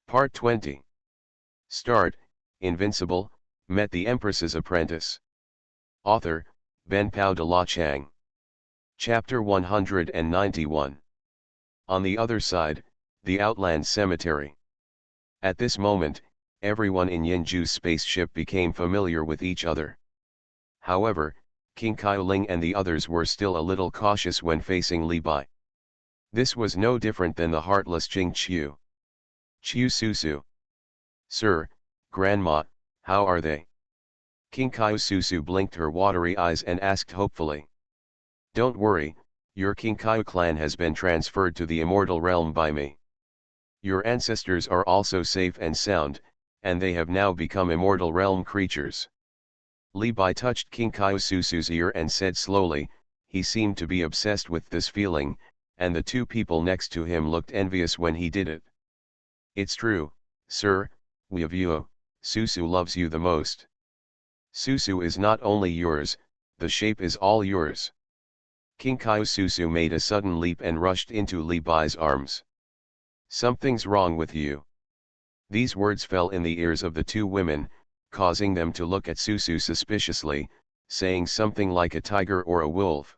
Part 20. Start, Invincible, met the Empress's apprentice. Author, Ben Pao de la Chang. Chapter 191. On the other side, the Outland Cemetery. At this moment, everyone in Yinju's spaceship became familiar with each other. However, King Qiuling and the others were still a little cautious when facing Li Bai. This was no different than the heartless Jing Qiu. Qiu Susu. Sir, Grandma, how are they? King Qiu Susu blinked her watery eyes and asked hopefully. Don't worry, your King Qiu clan has been transferred to the immortal realm by me. Your ancestors are also safe and sound, and they have now become immortal realm creatures. Li Bai touched King Qiu Susu's ear and said slowly, he seemed to be obsessed with this feeling, and the two people next to him looked envious when he did it. It's true, sir, we of you, Susu loves you the most. Susu is not only yours, the shape is all yours. King Qiu Susu made a sudden leap and rushed into Li Bai's arms. Something's wrong with you. These words fell in the ears of the two women, causing them to look at Susu suspiciously, saying something like a tiger or a wolf.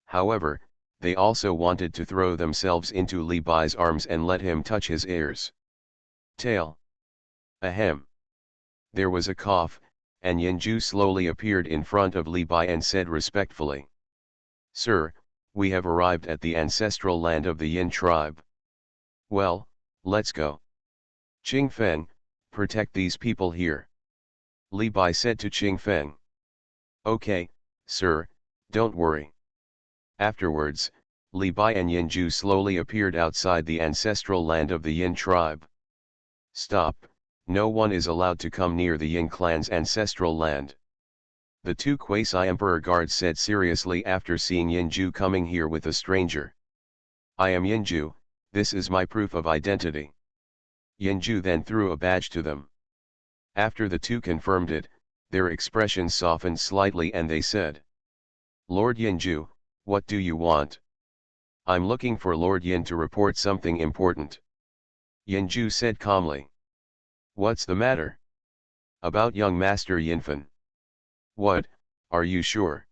However, they also wanted to throw themselves into Li Bai's arms and let him touch his ears. Tail. Ahem. There was a cough, and Yinju slowly appeared in front of Li Bai and said respectfully. Sir, we have arrived at the ancestral land of the Yin tribe. Well, let's go. Qing Feng, protect these people here. Li Bai said to Qing Feng. Okay, sir, don't worry. Afterwards, Li Bai and Yinju slowly appeared outside the ancestral land of the Yin tribe. Stop, no one is allowed to come near the Yin clan's ancestral land. The two quasi-emperor guards said seriously after seeing Yinju coming here with a stranger. I am Yinju, this is my proof of identity. Yinju then threw a badge to them. After the two confirmed it, their expressions softened slightly and they said. Lord Yinju, what do you want? I'm looking for Lord Yin to report something important. Yinju said calmly. What's the matter? About young Master Yinfen. What, are you sure?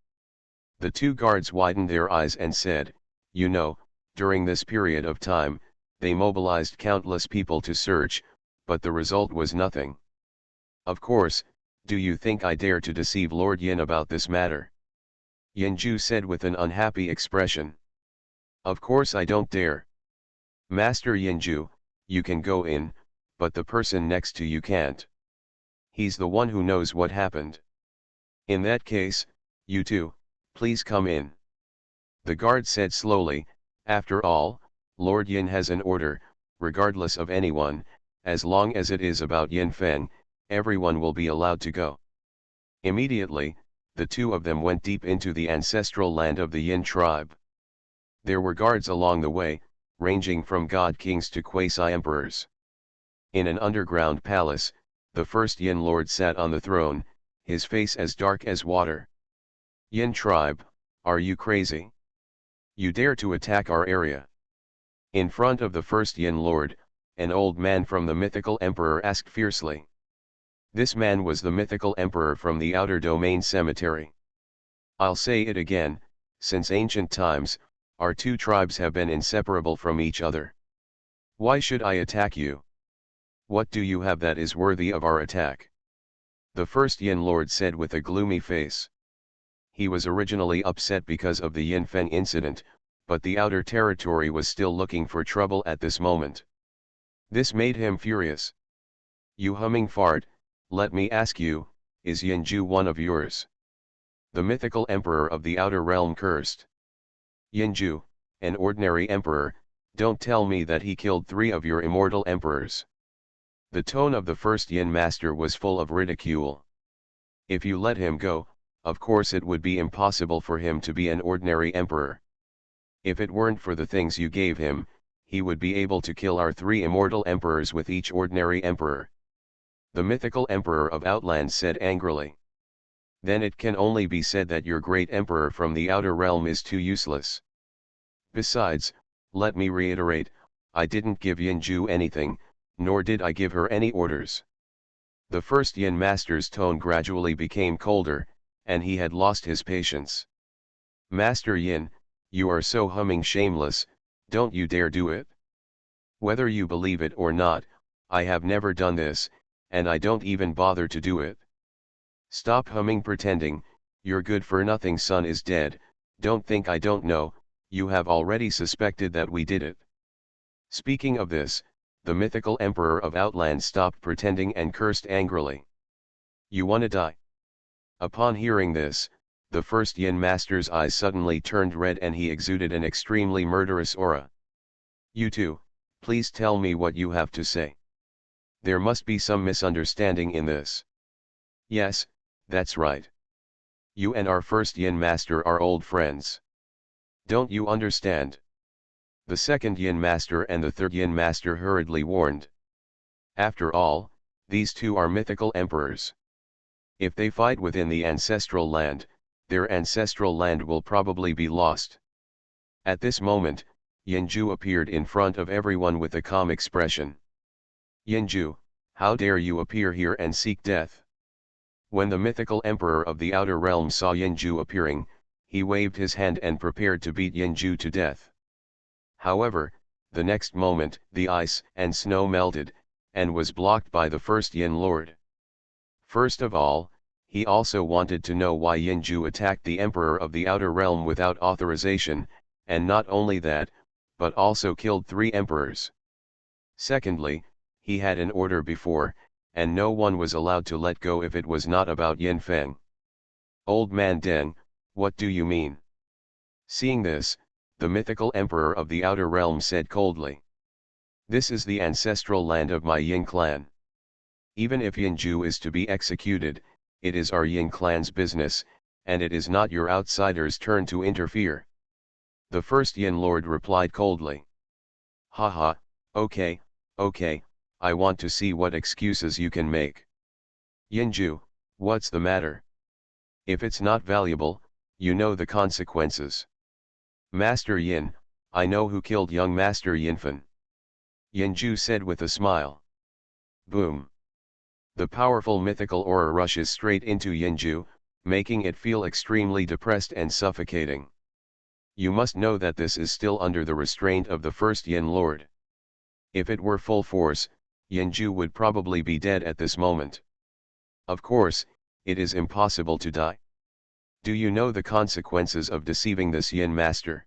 The two guards widened their eyes and said, you know, during this period of time, they mobilized countless people to search, but the result was nothing. Of course, do you think I dare to deceive Lord Yin about this matter? Yinju said with an unhappy expression. Of course I don't dare. Master Yinju, you can go in, but the person next to you can't. He's the one who knows what happened. In that case, you two, please come in. The guard said slowly, after all, Lord Yin has an order, regardless of anyone, as long as it is about Yin Feng, everyone will be allowed to go. Immediately, the two of them went deep into the ancestral land of the Yin tribe. There were guards along the way, ranging from god kings to quasi-emperors. In an underground palace, the first Yin lord sat on the throne, his face as dark as water. Yin tribe, are you crazy? You dare to attack our area? In front of the first Yin lord, an old man from the mythical emperor asked fiercely. This man was the mythical emperor from the outer domain cemetery. I'll say it again, since ancient times, our two tribes have been inseparable from each other. Why should I attack you? What do you have that is worthy of our attack? The first Yin lord said with a gloomy face. He was originally upset because of the Yin Feng incident, but the outer territory was still looking for trouble at this moment. This made him furious. You humming fart, let me ask you, is Yinju one of yours? The mythical emperor of the outer realm cursed. Yinju, an ordinary emperor, don't tell me that he killed 3 of your immortal emperors. The tone of the first Yin master was full of ridicule. If you let him go, of course it would be impossible for him to be an ordinary emperor. If it weren't for the things you gave him, he would be able to kill our 3 immortal emperors with each ordinary emperor. The mythical emperor of Outland said angrily. Then it can only be said that your great emperor from the outer realm is too useless. Besides, let me reiterate, I didn't give Yinju anything, nor did I give her any orders. The first Yin master's tone gradually became colder, and he had lost his patience. Master Yin, you are so humming shameless, don't you dare do it? Whether you believe it or not, I have never done this, and I don't even bother to do it. Stop humming pretending, your good-for-nothing son is dead, don't think I don't know, you have already suspected that we did it. Speaking of this, the mythical emperor of Outland stopped pretending and cursed angrily. You wanna die? Upon hearing this, the first Yin master's eyes suddenly turned red and he exuded an extremely murderous aura. You two, please tell me what you have to say. There must be some misunderstanding in this. Yes, that's right. You and our first Yin master are old friends. Don't you understand? The second Yin master and the third Yin master hurriedly warned. After all, these two are mythical emperors. If they fight within the ancestral land, their ancestral land will probably be lost. At this moment, Yinju appeared in front of everyone with a calm expression. Yinju, how dare you appear here and seek death? When the mythical emperor of the outer realm saw Yinju appearing, he waved his hand and prepared to beat Yinju to death. However, the next moment, the ice and snow melted, and was blocked by the first Yin Lord. First of all, he also wanted to know why Yinju attacked the emperor of the outer realm without authorization, and not only that, but also killed 3 emperors. Secondly, he had an order before, and no one was allowed to let go if it was not about Yin Feng. Old man Deng, what do you mean? Seeing this, the mythical emperor of the outer realm said coldly. This is the ancestral land of my Yin clan. Even if Yinju is to be executed, it is our Yin clan's business, and it is not your outsider's turn to interfere. The first Yin Lord replied coldly. Haha, okay, I want to see what excuses you can make. Yinju, what's the matter? If it's not valuable, you know the consequences. Master Yin, I know who killed young Master Yinfen. Yinju said with a smile. Boom. The powerful mythical aura rushes straight into Yinju, making it feel extremely depressed and suffocating. You must know that this is still under the restraint of the first Yin Lord. If it were full force, Yinju would probably be dead at this moment. Of course, it is impossible to die. Do you know the consequences of deceiving this Yin master?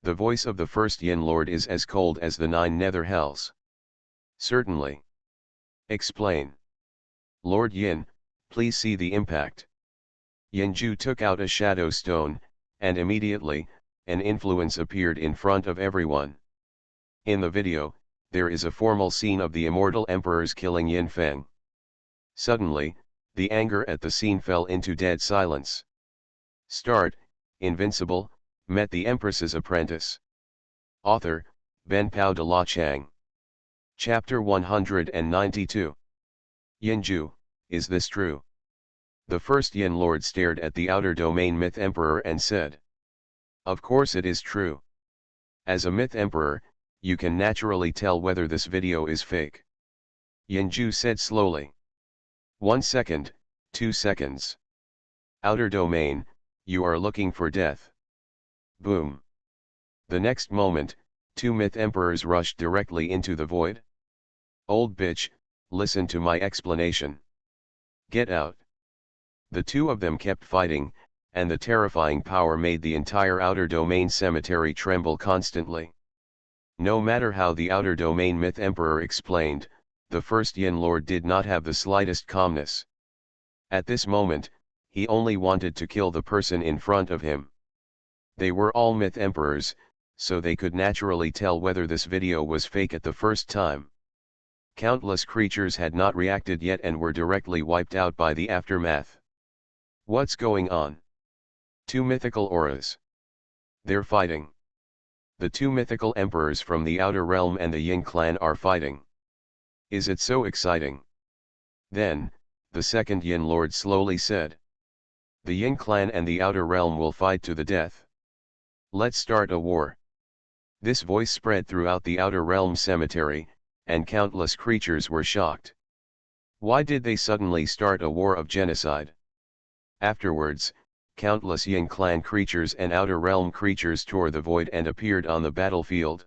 The voice of the first Yin Lord is as cold as the 9 nether hells. Certainly. Explain. Lord Yin, please see the impact. Yinju took out a shadow stone, and immediately, an influence appeared in front of everyone. In the video, there is a formal scene of the immortal emperors killing Yin Feng. Suddenly, the anger at the scene fell into dead silence. Start, Invincible, met the Empress's apprentice. Author, Ben Pao de la Chang. Chapter 192. Yinju, is this true? The first Yin Lord stared at the outer domain myth emperor and said. Of course it is true. As a myth emperor, you can naturally tell whether this video is fake. Yinju said slowly. 1 second, 2 seconds. Outer domain, you are looking for death. Boom. The next moment, 2 myth emperors rushed directly into the void. Old bitch, listen to my explanation. Get out. The 2 of them kept fighting, and the terrifying power made the entire outer domain cemetery tremble constantly. No matter how the outer domain myth emperor explained, the first Yin Lord did not have the slightest calmness. At this moment, he only wanted to kill the person in front of him. They were all myth emperors, so they could naturally tell whether this video was fake at the first time. Countless creatures had not reacted yet and were directly wiped out by the aftermath. What's going on? 2 mythical auras. They're fighting. The 2 mythical emperors from the outer realm and the Yin clan are fighting. Is it so exciting? Then, the second Yin Lord slowly said. The Yin clan and the outer realm will fight to the death. Let's start a war. This voice spread throughout the outer realm cemetery, and countless creatures were shocked. Why did they suddenly start a war of genocide? Afterwards, countless Yin clan creatures and Outer Realm creatures tore the void and appeared on the battlefield.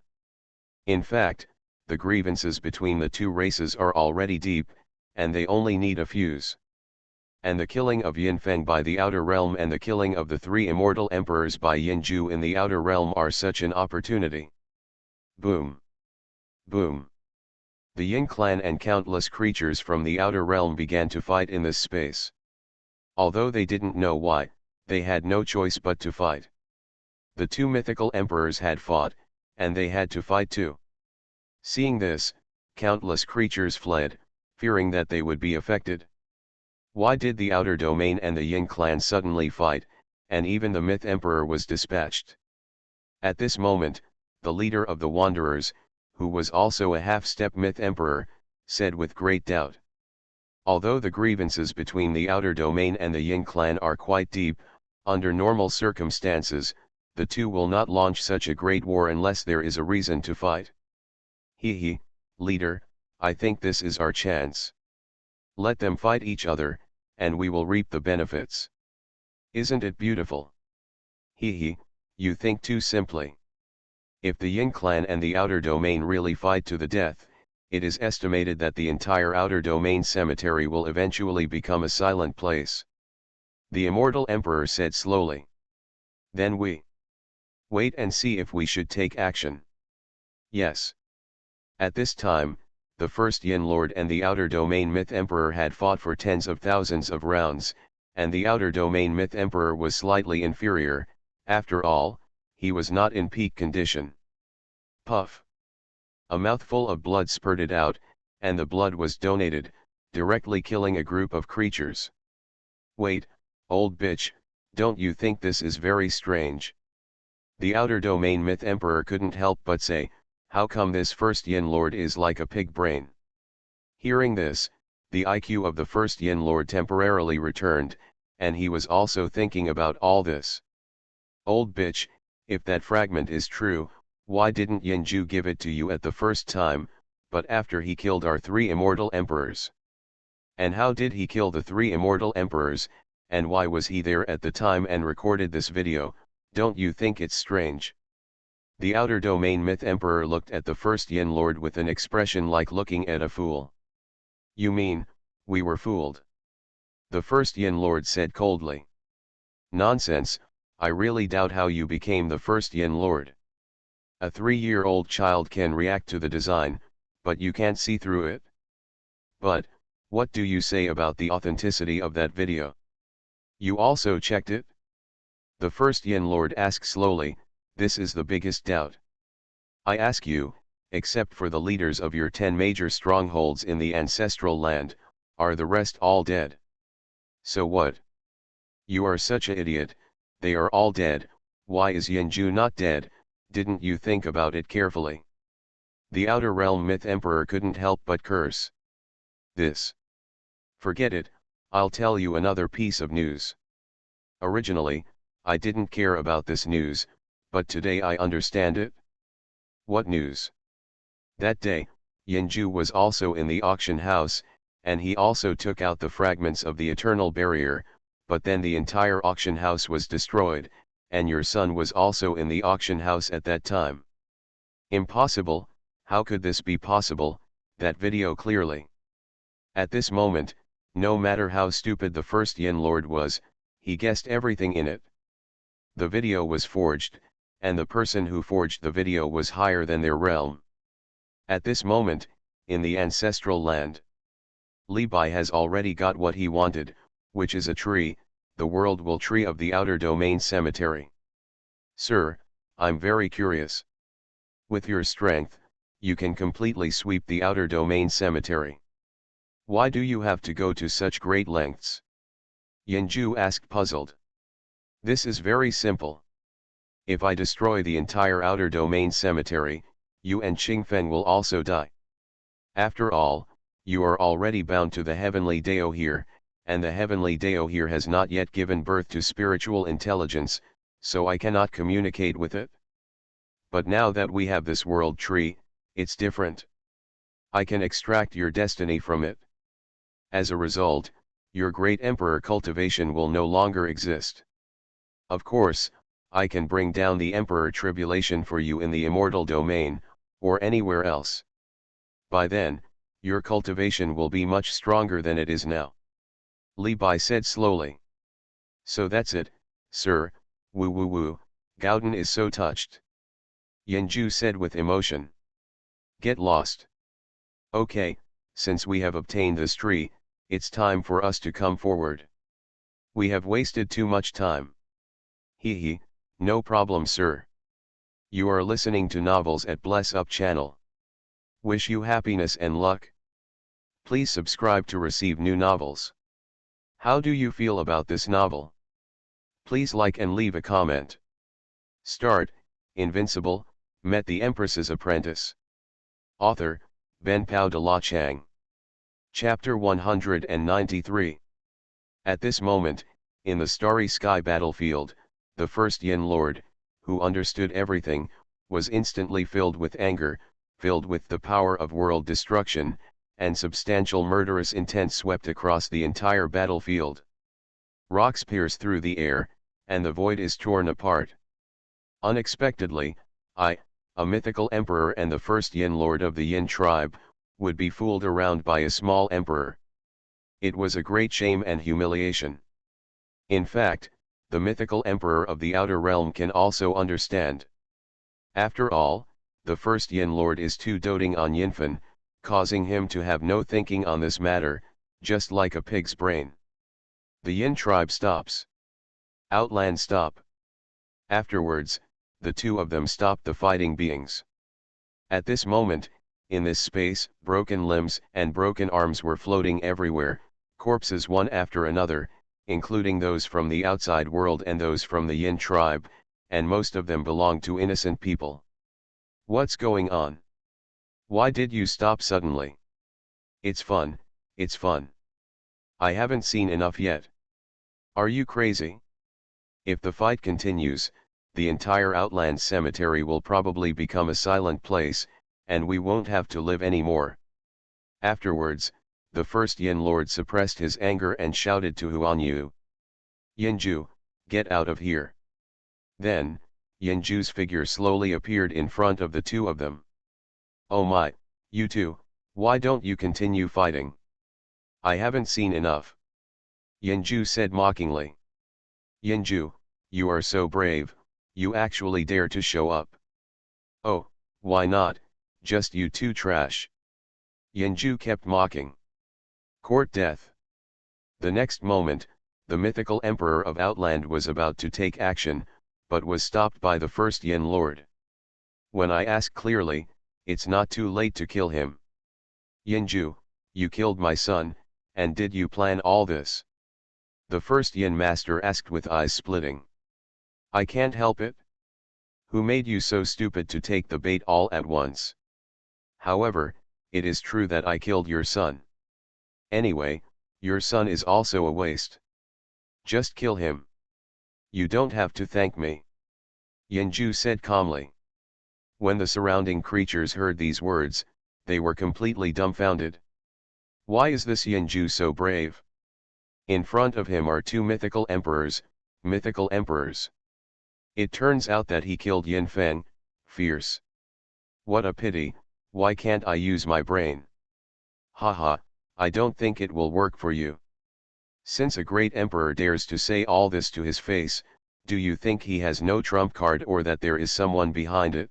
In fact, the grievances between the two races are already deep, and they only need a fuse. And the killing of Yin Feng by the Outer Realm and the killing of the 3 immortal emperors by Yin Ju in the Outer Realm are such an opportunity. Boom! Boom! The Yin clan and countless creatures from the Outer Realm began to fight in this space. Although they didn't know why, they had no choice but to fight. The 2 mythical emperors had fought, and they had to fight too. Seeing this, countless creatures fled, fearing that they would be affected. Why did the Outer Domain and the Yin clan suddenly fight, and even the Myth Emperor was dispatched? At this moment, the leader of the Wanderers, who was also a half-step Myth Emperor, said with great doubt. Although the grievances between the Outer Domain and the Yin clan are quite deep, under normal circumstances, the two will not launch such a great war unless there is a reason to fight. He, leader, I think this is our chance. Let them fight each other, and we will reap the benefits. Isn't it beautiful? He, you think too simply. If the Yin clan and the Outer Domain really fight to the death, it is estimated that the entire Outer Domain cemetery will eventually become a silent place. The Immortal Emperor said slowly. Then we wait and see if we should take action. Yes. At this time, the first Yin Lord and the Outer Domain Myth Emperor had fought for tens of thousands of rounds, and the Outer Domain Myth Emperor was slightly inferior. After all, he was not in peak condition. Puff! A mouthful of blood spurted out, and the blood was donated, directly killing a group of creatures. Wait, old bitch, don't you think this is very strange? The Outer Domain Myth Emperor couldn't help but say, how come this first Yin Lord is like a pig brain? Hearing this, the IQ of the first Yin Lord temporarily returned, and he was also thinking about all this. Old bitch, if that fragment is true, why didn't Yin Ju give it to you at the first time, but after he killed our 3 immortal emperors? And how did he kill the 3 immortal emperors, and why was he there at the time and recorded this video? Don't you think it's strange? The Outer Domain Myth Emperor looked at the first Yin Lord with an expression like looking at a fool. You mean, we were fooled? The first Yin Lord said coldly. Nonsense, I really doubt how you became the first Yin Lord. A 3-year-old child can react to the design, but you can't see through it. But, what do you say about the authenticity of that video? You also checked it? The first Yin Lord asked slowly. This is the biggest doubt. I ask you, except for the leaders of your 10 major strongholds in the ancestral land, are the rest all dead? So what? You are such an idiot, they are all dead. Why is Yin Ju not dead? Didn't you think about it carefully? The Outer Realm Myth Emperor couldn't help but curse. This. Forget it, I'll tell you another piece of news. Originally, I didn't care about this news, but today I understand it. What news? That day, Yin Ju was also in the auction house, and he also took out the fragments of the eternal barrier, but then the entire auction house was destroyed, and your son was also in the auction house at that time. Impossible, how could this be possible? That video clearly. At this moment, no matter how stupid the first Yin Lord was, he guessed everything in it. The video was forged, and the person who forged the video was higher than their realm. At this moment, in the ancestral land, Li Bai has already got what he wanted, which is a tree, the world will tree of the Outer Domain cemetery. Sir, I'm very curious. With your strength, you can completely sweep the Outer Domain cemetery. Why do you have to go to such great lengths? Yin Ju asked puzzled. This is very simple. If I destroy the entire Outer Domain cemetery, you and Qingfeng will also die. After all, you are already bound to the heavenly Dao here, and the heavenly Dao here has not yet given birth to spiritual intelligence, so I cannot communicate with it. But now that we have this world tree, it's different. I can extract your destiny from it. As a result, your great emperor cultivation will no longer exist. Of course, I can bring down the emperor tribulation for you in the immortal domain, or anywhere else. By then, your cultivation will be much stronger than it is now. Li Bai said slowly. So that's it, sir, woo woo woo, Gauden is so touched. Yanju said with emotion. Get lost. Okay, since we have obtained this tree, it's time for us to come forward. We have wasted too much time. Hee hee, no problem sir. You are listening to novels at Bless Up channel. Wish you happiness and luck. Please subscribe to receive new novels. How do you feel about this novel? Please like and leave a comment. Start, Invincible, met the Empress's apprentice. Author, Ben Pao de la Chang. Chapter 193. At this moment, in the starry sky battlefield, the first Yin Lord, who understood everything, was instantly filled with anger, filled with the power of world destruction, and substantial murderous intent swept across the entire battlefield. Rocks pierce through the air, and the void is torn apart. Unexpectedly, I, a mythical emperor and the first Yin Lord of the Yin tribe, would be fooled around by a small emperor. It was a great shame and humiliation. In fact, the mythical emperor of the outer realm can also understand. After all, the first Yin Lord is too doting on Yinfen, causing him to have no thinking on this matter, just like a pig's brain. The Yin tribe stops. Outland stop. Afterwards, the two of them stop the fighting beings. At this moment, in this space, broken limbs and broken arms were floating everywhere, corpses one after another, including those from the outside world and those from the Yin tribe, and most of them belonged to innocent people. What's going on? Why did you stop suddenly? It's fun, it's fun. I haven't seen enough yet. Are you crazy? If the fight continues, the entire Outland Cemetery will probably become a silent place, and we won't have to live anymore. Afterwards, the first Yin Lord suppressed his anger and shouted to Xuanhuan. Yinju, get out of here. Then, Yinju's figure slowly appeared in front of the two of them. Oh my, you two, why don't you continue fighting? I haven't seen enough. Yinju said mockingly. Yinju, you are so brave, you actually dare to show up. Oh, why not, just you two trash. Yinju kept mocking. Court death. The next moment, the mythical emperor of Outland was about to take action, but was stopped by the first Yin Lord. When I ask clearly, it's not too late to kill him. Yinju, you killed my son, and did you plan all this? The first Yin master asked with eyes splitting. I can't help it. Who made you so stupid to take the bait all at once? However, it is true that I killed your son. Anyway, your son is also a waste. Just kill him. You don't have to thank me. Yinju said calmly. When the surrounding creatures heard these words, they were completely dumbfounded. Why is this Yinju so brave? In front of him are two mythical emperors. It turns out that he killed Yin Feng, fierce. What a pity, why can't I use my brain? Haha, I don't think it will work for you. Since a great emperor dares to say all this to his face, do you think he has no trump card or that there is someone behind it?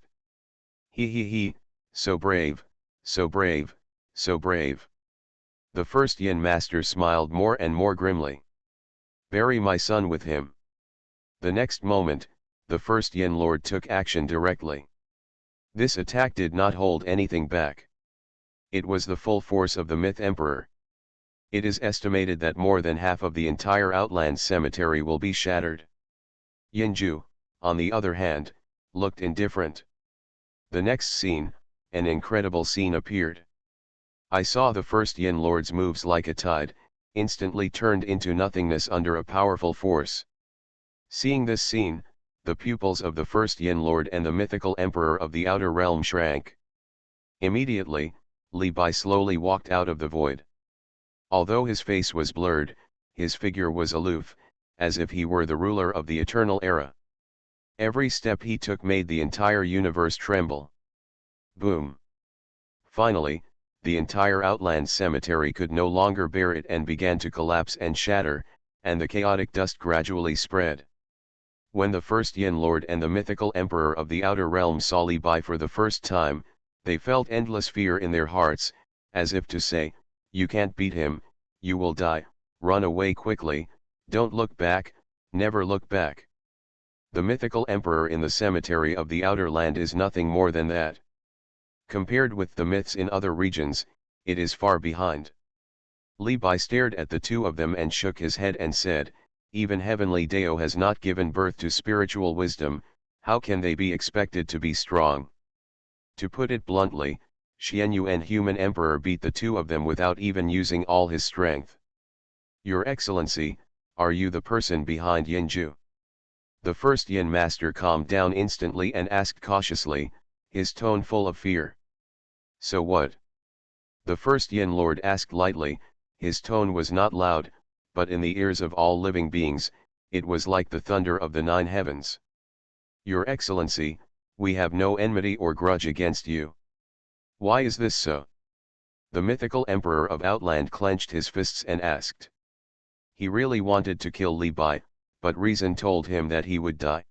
He, so brave, so brave, so brave. The first Yin master smiled more and more grimly. Bury my son with him. The next moment, the first Yin Lord took action directly. This attack did not hold anything back. It was the full force of the Myth Emperor. It is estimated that more than half of the entire Outland Cemetery will be shattered. Yinju, on the other hand, looked indifferent. The next scene, an incredible scene appeared. I saw the first Yin Lord's moves like a tide, instantly turned into nothingness under a powerful force. Seeing this scene, the pupils of the first Yin Lord and the mythical emperor of the outer realm shrank. Immediately, Li Bai slowly walked out of the void. Although his face was blurred, his figure was aloof, as if he were the ruler of the eternal era. Every step he took made the entire universe tremble. Boom! Finally, the entire Outland Cemetery could no longer bear it and began to collapse and shatter, and the chaotic dust gradually spread. When the first Yin Lord and the mythical Emperor of the Outer Realm saw Li Bai for the first time, they felt endless fear in their hearts, as if to say, "You can't beat him, you will die, run away quickly, don't look back, never look back." The mythical Emperor in the cemetery of the Outer Land is nothing more than that. Compared with the myths in other regions, it is far behind. Li Bai stared at the two of them and shook his head and said, "Even Heavenly Dao has not given birth to spiritual wisdom, how can they be expected to be strong?" To put it bluntly, Xuanhuan Human Emperor beat the two of them without even using all his strength. "Your Excellency, are you the person behind Yinju?" The first Yin Master calmed down instantly and asked cautiously, his tone full of fear. "So what?" The first Yin Lord asked lightly, his tone was not loud, but in the ears of all living beings, it was like the thunder of the 9 heavens. "Your Excellency, we have no enmity or grudge against you." "Why is this so?" The mythical Emperor of Outland clenched his fists and asked. He really wanted to kill Li Bai, but reason told him that he would die.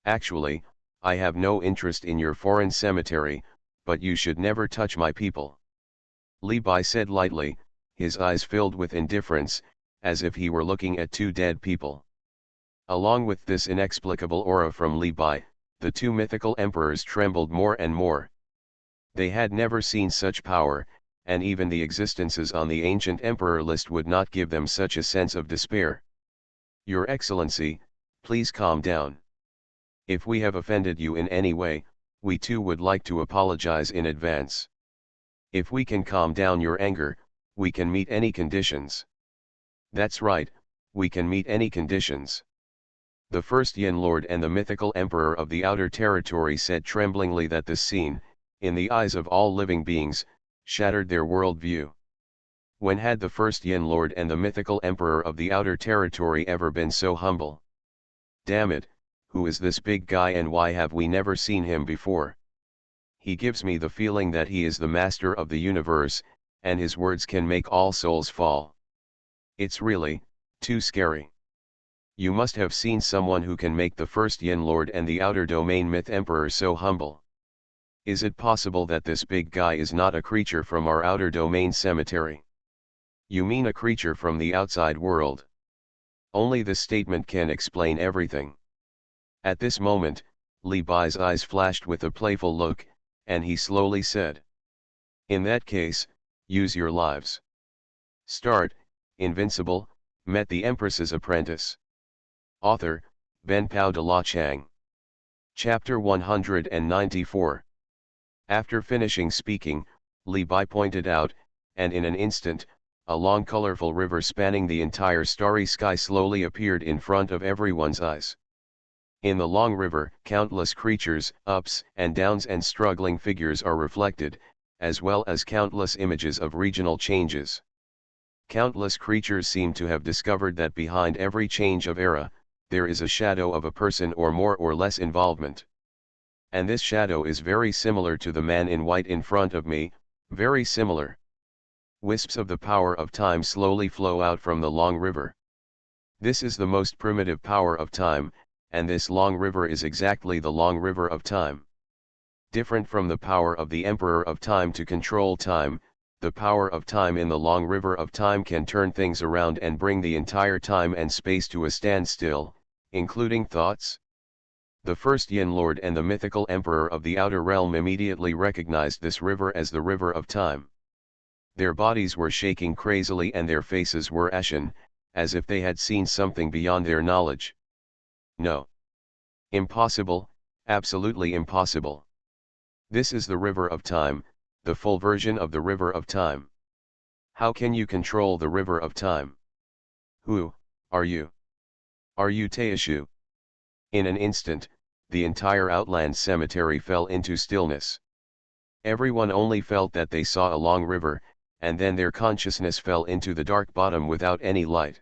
"Actually, I have no interest in your foreign cemetery, but you should never touch my people," Li Bai said lightly, his eyes filled with indifference, as if he were looking at two dead people. Along with this inexplicable aura from Li Bai, the two mythical emperors trembled more and more. They had never seen such power, and even the existences on the ancient emperor list would not give them such a sense of despair. "Your Excellency, please calm down. If we have offended you in any way, we too would like to apologize in advance. If we can calm down your anger, we can meet any conditions." "That's right, we can meet any conditions." The first Yin Lord and the mythical Emperor of the Outer Territory said tremblingly that this scene, in the eyes of all living beings, shattered their worldview. When had the first Yin Lord and the mythical Emperor of the Outer Territory ever been so humble? "Damn it, who is this big guy and why have we never seen him before? He gives me the feeling that he is the master of the universe, and his words can make all souls fall. It's really, too scary." You must have seen someone who can make the first Yin Lord and the Outer Domain Myth Emperor so humble. Is it possible that this big guy is not a creature from our Outer Domain cemetery? You mean a creature from the outside world? Only this statement can explain everything. At this moment, Li Bai's eyes flashed with a playful look, and he slowly said, "In that case, use your lives." Start, Invincible, met the Empress's apprentice. Author, Ben Pao de la Chang. Chapter 194. After finishing speaking, Li Bai pointed out, and in an instant, a long colorful river spanning the entire starry sky slowly appeared in front of everyone's eyes. In the long river, countless creatures, ups and downs and struggling figures are reflected, as well as countless images of regional changes. Countless creatures seem to have discovered that behind every change of era, there is a shadow of a person or more or less involvement. And this shadow is very similar to the man in white in front of me, very similar. Wisps of the power of time slowly flow out from the long river. This is the most primitive power of time, and this long river is exactly the long river of time. Different from the power of the Emperor of Time to control time, the power of time in the long river of time can turn things around and bring the entire time and space to a standstill, including thoughts. The first Yin Lord and the mythical Emperor of the Outer Realm immediately recognized this river as the river of time. Their bodies were shaking crazily and their faces were ashen, as if they had seen something beyond their knowledge. "No. Impossible, absolutely impossible. This is the river of time, the full version of the river of time. How can you control the river of time? Who are you? Are you Teishu?" In an instant, the entire Outland Cemetery fell into stillness. Everyone only felt that they saw a long river, and then their consciousness fell into the dark bottom without any light.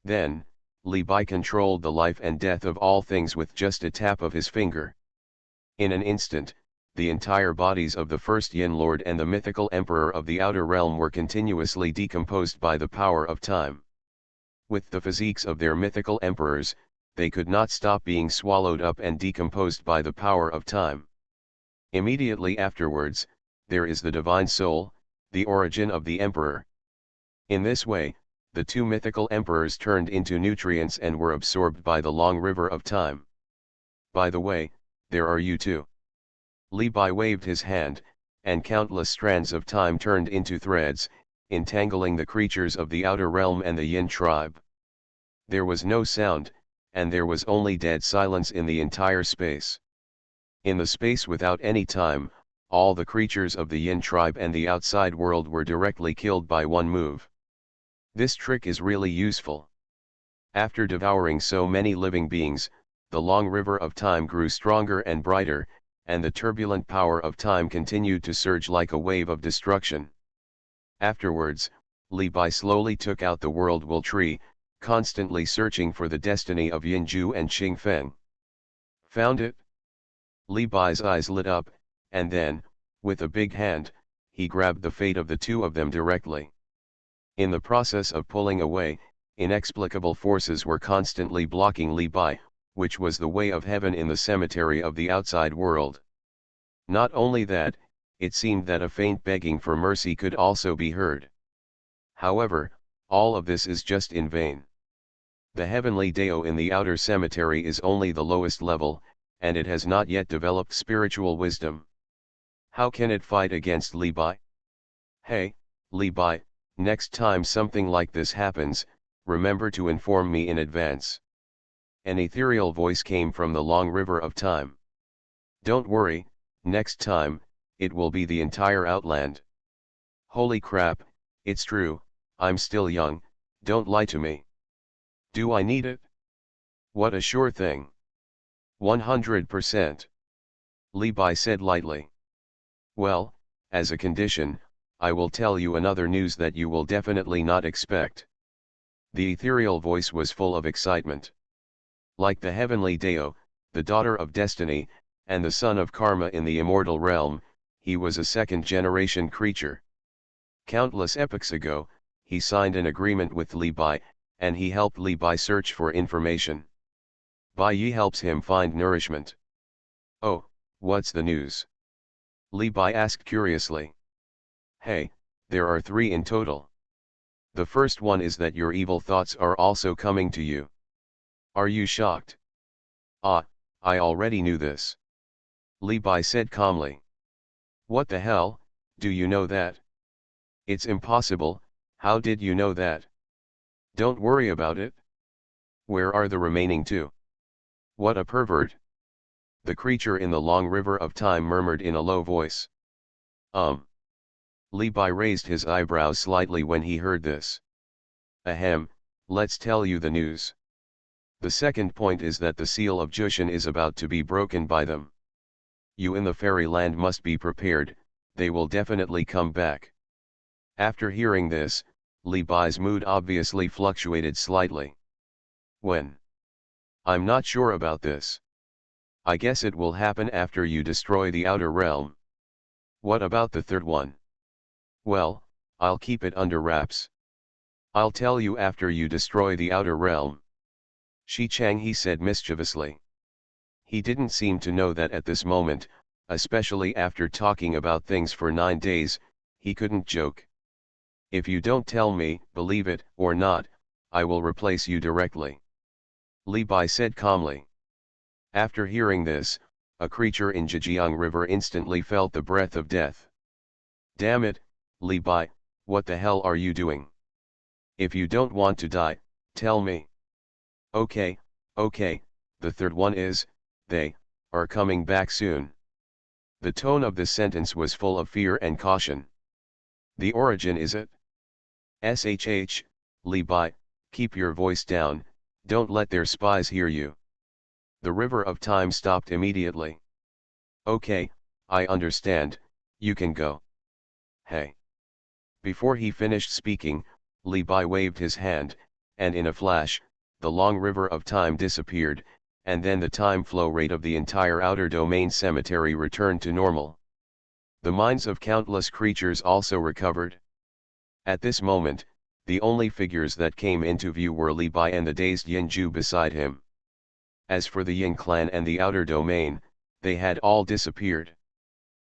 Then, Li Bai controlled the life and death of all things with just a tap of his finger. In an instant, the entire bodies of the first Yin Lord and the mythical Emperor of the Outer Realm were continuously decomposed by the power of time. With the physiques of their mythical emperors, they could not stop being swallowed up and decomposed by the power of time. Immediately afterwards, there is the divine soul, the origin of the emperor. In this way, the two mythical emperors turned into nutrients and were absorbed by the long river of time. By the way, there are you too. Li Bai waved his hand, and countless strands of time turned into threads, entangling the creatures of the outer realm and the Yin tribe. There was no sound, and there was only dead silence in the entire space. In the space without any time, all the creatures of the Yin tribe and the outside world were directly killed by one move. This trick is really useful. After devouring so many living beings, the long river of time grew stronger and brighter, and the turbulent power of time continued to surge like a wave of destruction. Afterwards, Li Bai slowly took out the world will tree, constantly searching for the destiny of Yinju and Qingfeng. Found it? Li Bai's eyes lit up, and then, with a big hand, he grabbed the fate of the two of them directly. In the process of pulling away, inexplicable forces were constantly blocking Li Bai, which was the way of heaven in the cemetery of the outside world. Not only that, it seemed that a faint begging for mercy could also be heard. However, all of this is just in vain. The heavenly Dao in the outer cemetery is only the lowest level, and it has not yet developed spiritual wisdom. How can it fight against Li Bai? Hey, Li Bai, next time something like this happens, remember to inform me in advance. An ethereal voice came from the long river of time. Don't worry, next time, it will be the entire outland. Holy crap, it's true, I'm still young, don't lie to me. Do I need it? What a sure thing. 100%. Li Bai said lightly. Well, as a condition, I will tell you another news that you will definitely not expect. The ethereal voice was full of excitement. Like the heavenly Dao, the daughter of destiny, and the son of karma in the immortal realm, he was a second-generation creature. Countless epochs ago, he signed an agreement with Li Bai, and he helped Li Bai search for information. Bai Yi helps him find nourishment. Oh, what's the news? Li Bai asked curiously. Hey, there are 3 in total. The first one is that your evil thoughts are also coming to you. Are you shocked? Ah, I already knew this. Li Bai said calmly. What the hell, do you know that? It's impossible, how did you know that? Don't worry about it. Where are the remaining 2? What a pervert. The creature in the long river of time murmured in a low voice. Li Bai raised his eyebrows slightly when he heard this. Ahem, let's tell you the news. The second point is that the seal of Jushin is about to be broken by them. You in the fairyland must be prepared, they will definitely come back. After hearing this, Li Bai's mood obviously fluctuated slightly. When? I'm not sure about this. I guess it will happen after you destroy the outer realm. What about the third one? Well, I'll keep it under wraps. I'll tell you after you destroy the outer realm. Shi Chang, he said mischievously. He didn't seem to know that at this moment, especially after talking about things for 9 days, he couldn't joke. If you don't tell me, believe it or not, I will replace you directly. Li Bai said calmly. After hearing this, a creature in Zhejiang River instantly felt the breath of death. Damn it, Li Bai, what the hell are you doing? If you don't want to die, tell me. Okay, the third one is, they are coming back soon. The tone of this sentence was full of fear and caution. The origin is it? SHH, Li Bai, keep your voice down, don't let their spies hear you. The river of time stopped immediately. Okay, I understand, You can go. Hey. Before he finished speaking, Li Bai waved his hand, and in a flash, the long river of time disappeared, and then the time flow rate of the entire outer domain cemetery returned to normal. The minds of countless creatures also recovered. At this moment, the only figures that came into view were Li Bai and the dazed Yinju beside him. As for the Yin clan and the outer domain, they had all disappeared.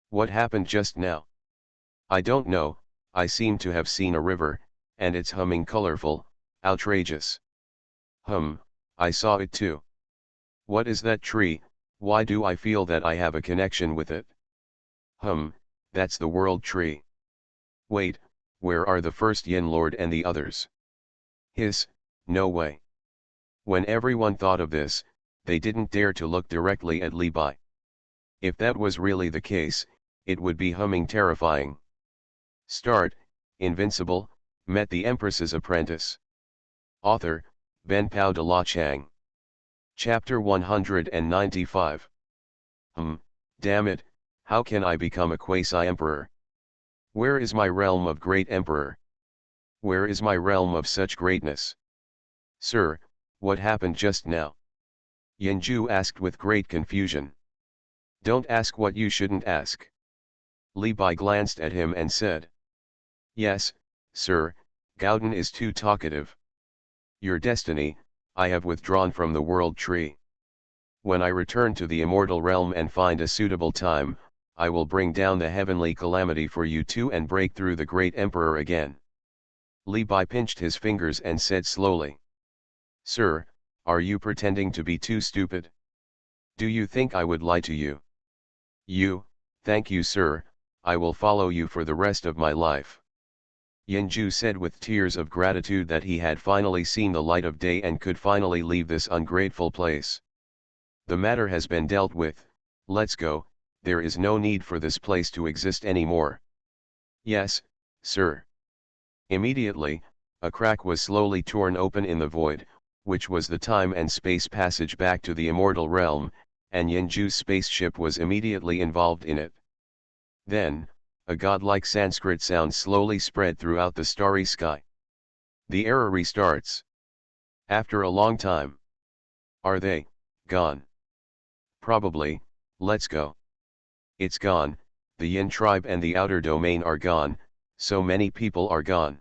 What happened just now? I don't know. I seem to have seen a river, and it's humming colorful, outrageous. I saw it too. What is that tree? Why do I feel that I have a connection with it? That's the world tree. Wait, where are the first Yin Lord and the others? No way. When everyone thought of this, they didn't dare to look directly at Li Bai. If that was really the case, it would be humming terrifying. Invincible, met the Empress's apprentice. Author, Ben Pao de la Chang. Chapter 195. Damn it, how can I become a quasi-emperor? Where is my realm of great emperor? Where is my realm of such greatness? Sir, what happened just now? Yinju asked with great confusion. Don't ask what you shouldn't ask. Li Bai glanced at him and said. Yes, sir, Gauden is too talkative. Your destiny, I have withdrawn from the world tree. When I return to the immortal realm and find a suitable time, I will bring down the heavenly calamity for you too and break through the great emperor again. Li Bai pinched his fingers and said slowly. Sir, are you pretending to be too stupid? Do you think I would lie to you? Thank you sir, I will follow you for the rest of my life. Yinju said with tears of gratitude that he had finally seen the light of day and could finally leave this ungrateful place. The matter has been dealt with, let's go, there is no need for this place to exist anymore. Yes, sir. Immediately, a crack was slowly torn open in the void, which was the time and space passage back to the immortal realm, and Yinju's spaceship was immediately involved in it. Then, a godlike Sanskrit sound slowly spread throughout the starry sky. The era restarts. After a long time. Are they gone? Probably. Let's go. It's gone, the Yin tribe and the outer domain are gone, so many people are gone.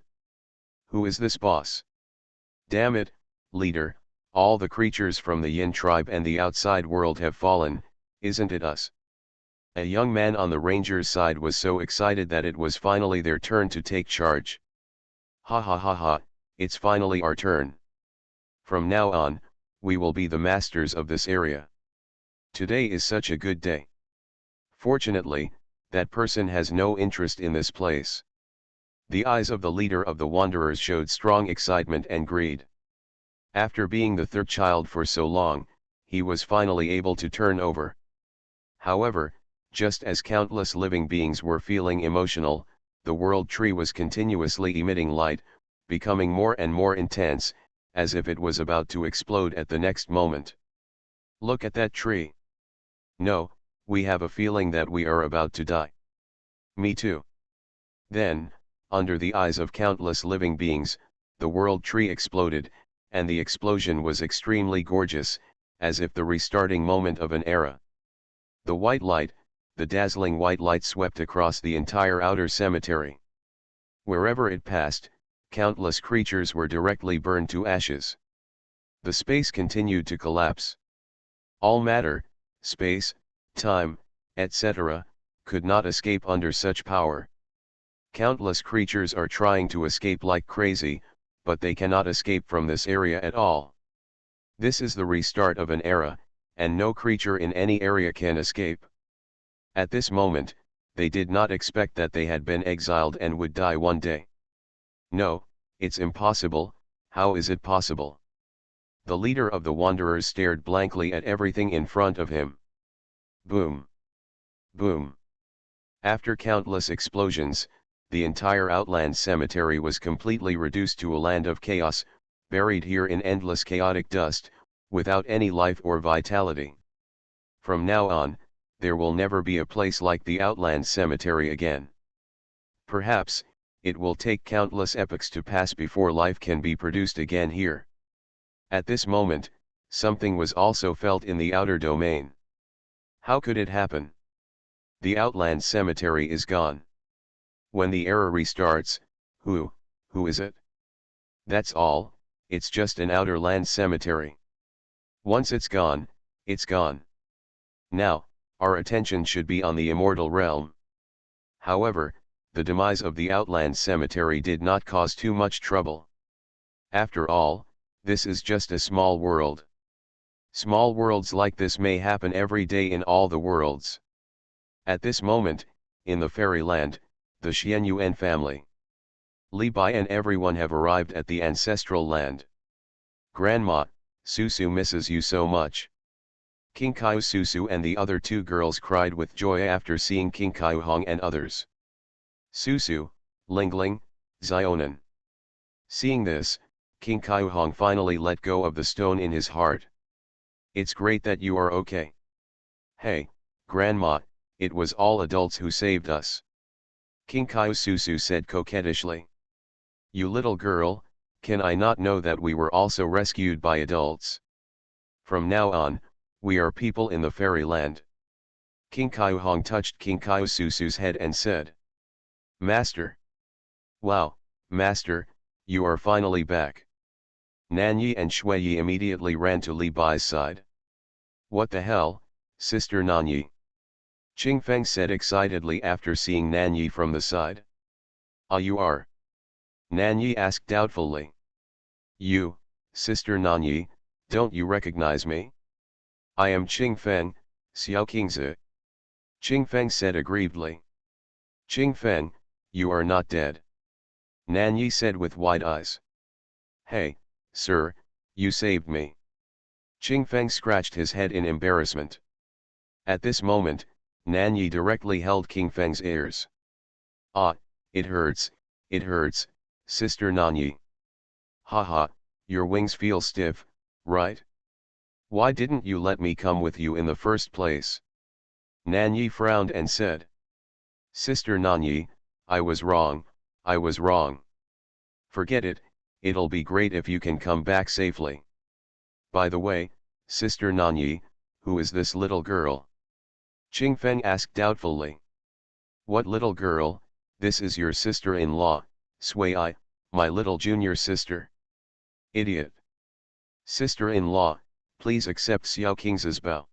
Who is this boss? Damn it, leader, all the creatures from the Yin tribe and the outside world have fallen, isn't it us? A young man on the ranger's side was so excited that it was finally their turn to take charge. Ha ha ha ha, it's finally our turn. From now on, we will be the masters of this area. Today is such a good day. Fortunately, that person has no interest in this place. The eyes of the leader of the Wanderers showed strong excitement and greed. After being the third child for so long, he was finally able to turn over. However, just as countless living beings were feeling emotional, the world tree was continuously emitting light, becoming more and more intense, as if it was about to explode at the next moment. Look at that tree. No, we have a feeling that we are about to die. Me too. Then, under the eyes of countless living beings, the world tree exploded, and the explosion was extremely gorgeous, as if the restarting moment of an era. The white light, the dazzling white light swept across the entire outer cemetery. Wherever it passed, countless creatures were directly burned to ashes. The space continued to collapse. All matter, space, time, etc., could not escape under such power. Countless creatures are trying to escape like crazy, but they cannot escape from this area at all. This is the restart of an era, and no creature in any area can escape. At this moment, they did not expect that they had been exiled and would die one day. No, it's impossible, how is it possible? The leader of the Wanderers stared blankly at everything in front of him. Boom! Boom! After countless explosions, the entire Outland Cemetery was completely reduced to a land of chaos, buried here in endless chaotic dust, without any life or vitality. From now on, there will never be a place like the Outland Cemetery again. Perhaps, it will take countless epochs to pass before life can be produced again here. At this moment, something was also felt in the outer domain. How could it happen? The Outland Cemetery is gone. When the error restarts, who is it? That's all, it's just an outer land cemetery. Once it's gone, it's gone. Now, our attention should be on the immortal realm. However, the demise of the Outland Cemetery did not cause too much trouble. After all, this is just a small world. Small worlds like this may happen every day in all the worlds. At this moment, in the fairyland, the Xuanhuan family, Li Bai and everyone have arrived at the ancestral land. Grandma, Susu misses you so much. King Kaiu Susu and the other two girls cried with joy after seeing King Kaiu Hong and others. Susu, Lingling, Xiaonan. Seeing this, King Kaiu Hong finally let go of the stone in his heart. It's great that you are okay. Hey, Grandma, it was all adults who saved us. King Kaiu Susu said coquettishly. You little girl, can I not know that we were also rescued by adults? From now on, we are people in the fairyland. King Kaiu Hong touched King Kaiu Susu's head and said. Master. Wow, Master, you are finally back. Nanyi and Shuiyi immediately ran to Li Bai's side. What the hell, Sister Nanyi? Qingfeng said excitedly after seeing Nanyi from the side. Ah, you are? Nanyi asked doubtfully. You, Sister Nanyi, don't you recognize me? I am Qingfeng, Xiao Qingzi. Qingfeng said aggrievedly. Qingfeng, you are not dead. Nanyi said with wide eyes. Hey, sir, you saved me. Qingfeng scratched his head in embarrassment. At this moment, Nanyi directly held Qingfeng's ears. Ah, it hurts, Sister Nanyi. Haha, your wings feel stiff, right? Why didn't you let me come with you in the first place? Nanyi frowned and said. Sister Nanyi, I was wrong. Forget it, it'll be great if you can come back safely. By the way, Sister Nanyi, who is this little girl? Qingfeng asked doubtfully. What little girl? This is your sister-in-law, Sui, my little junior sister. Idiot. Sister-in-law, please accept Xiao Qingzi's bow.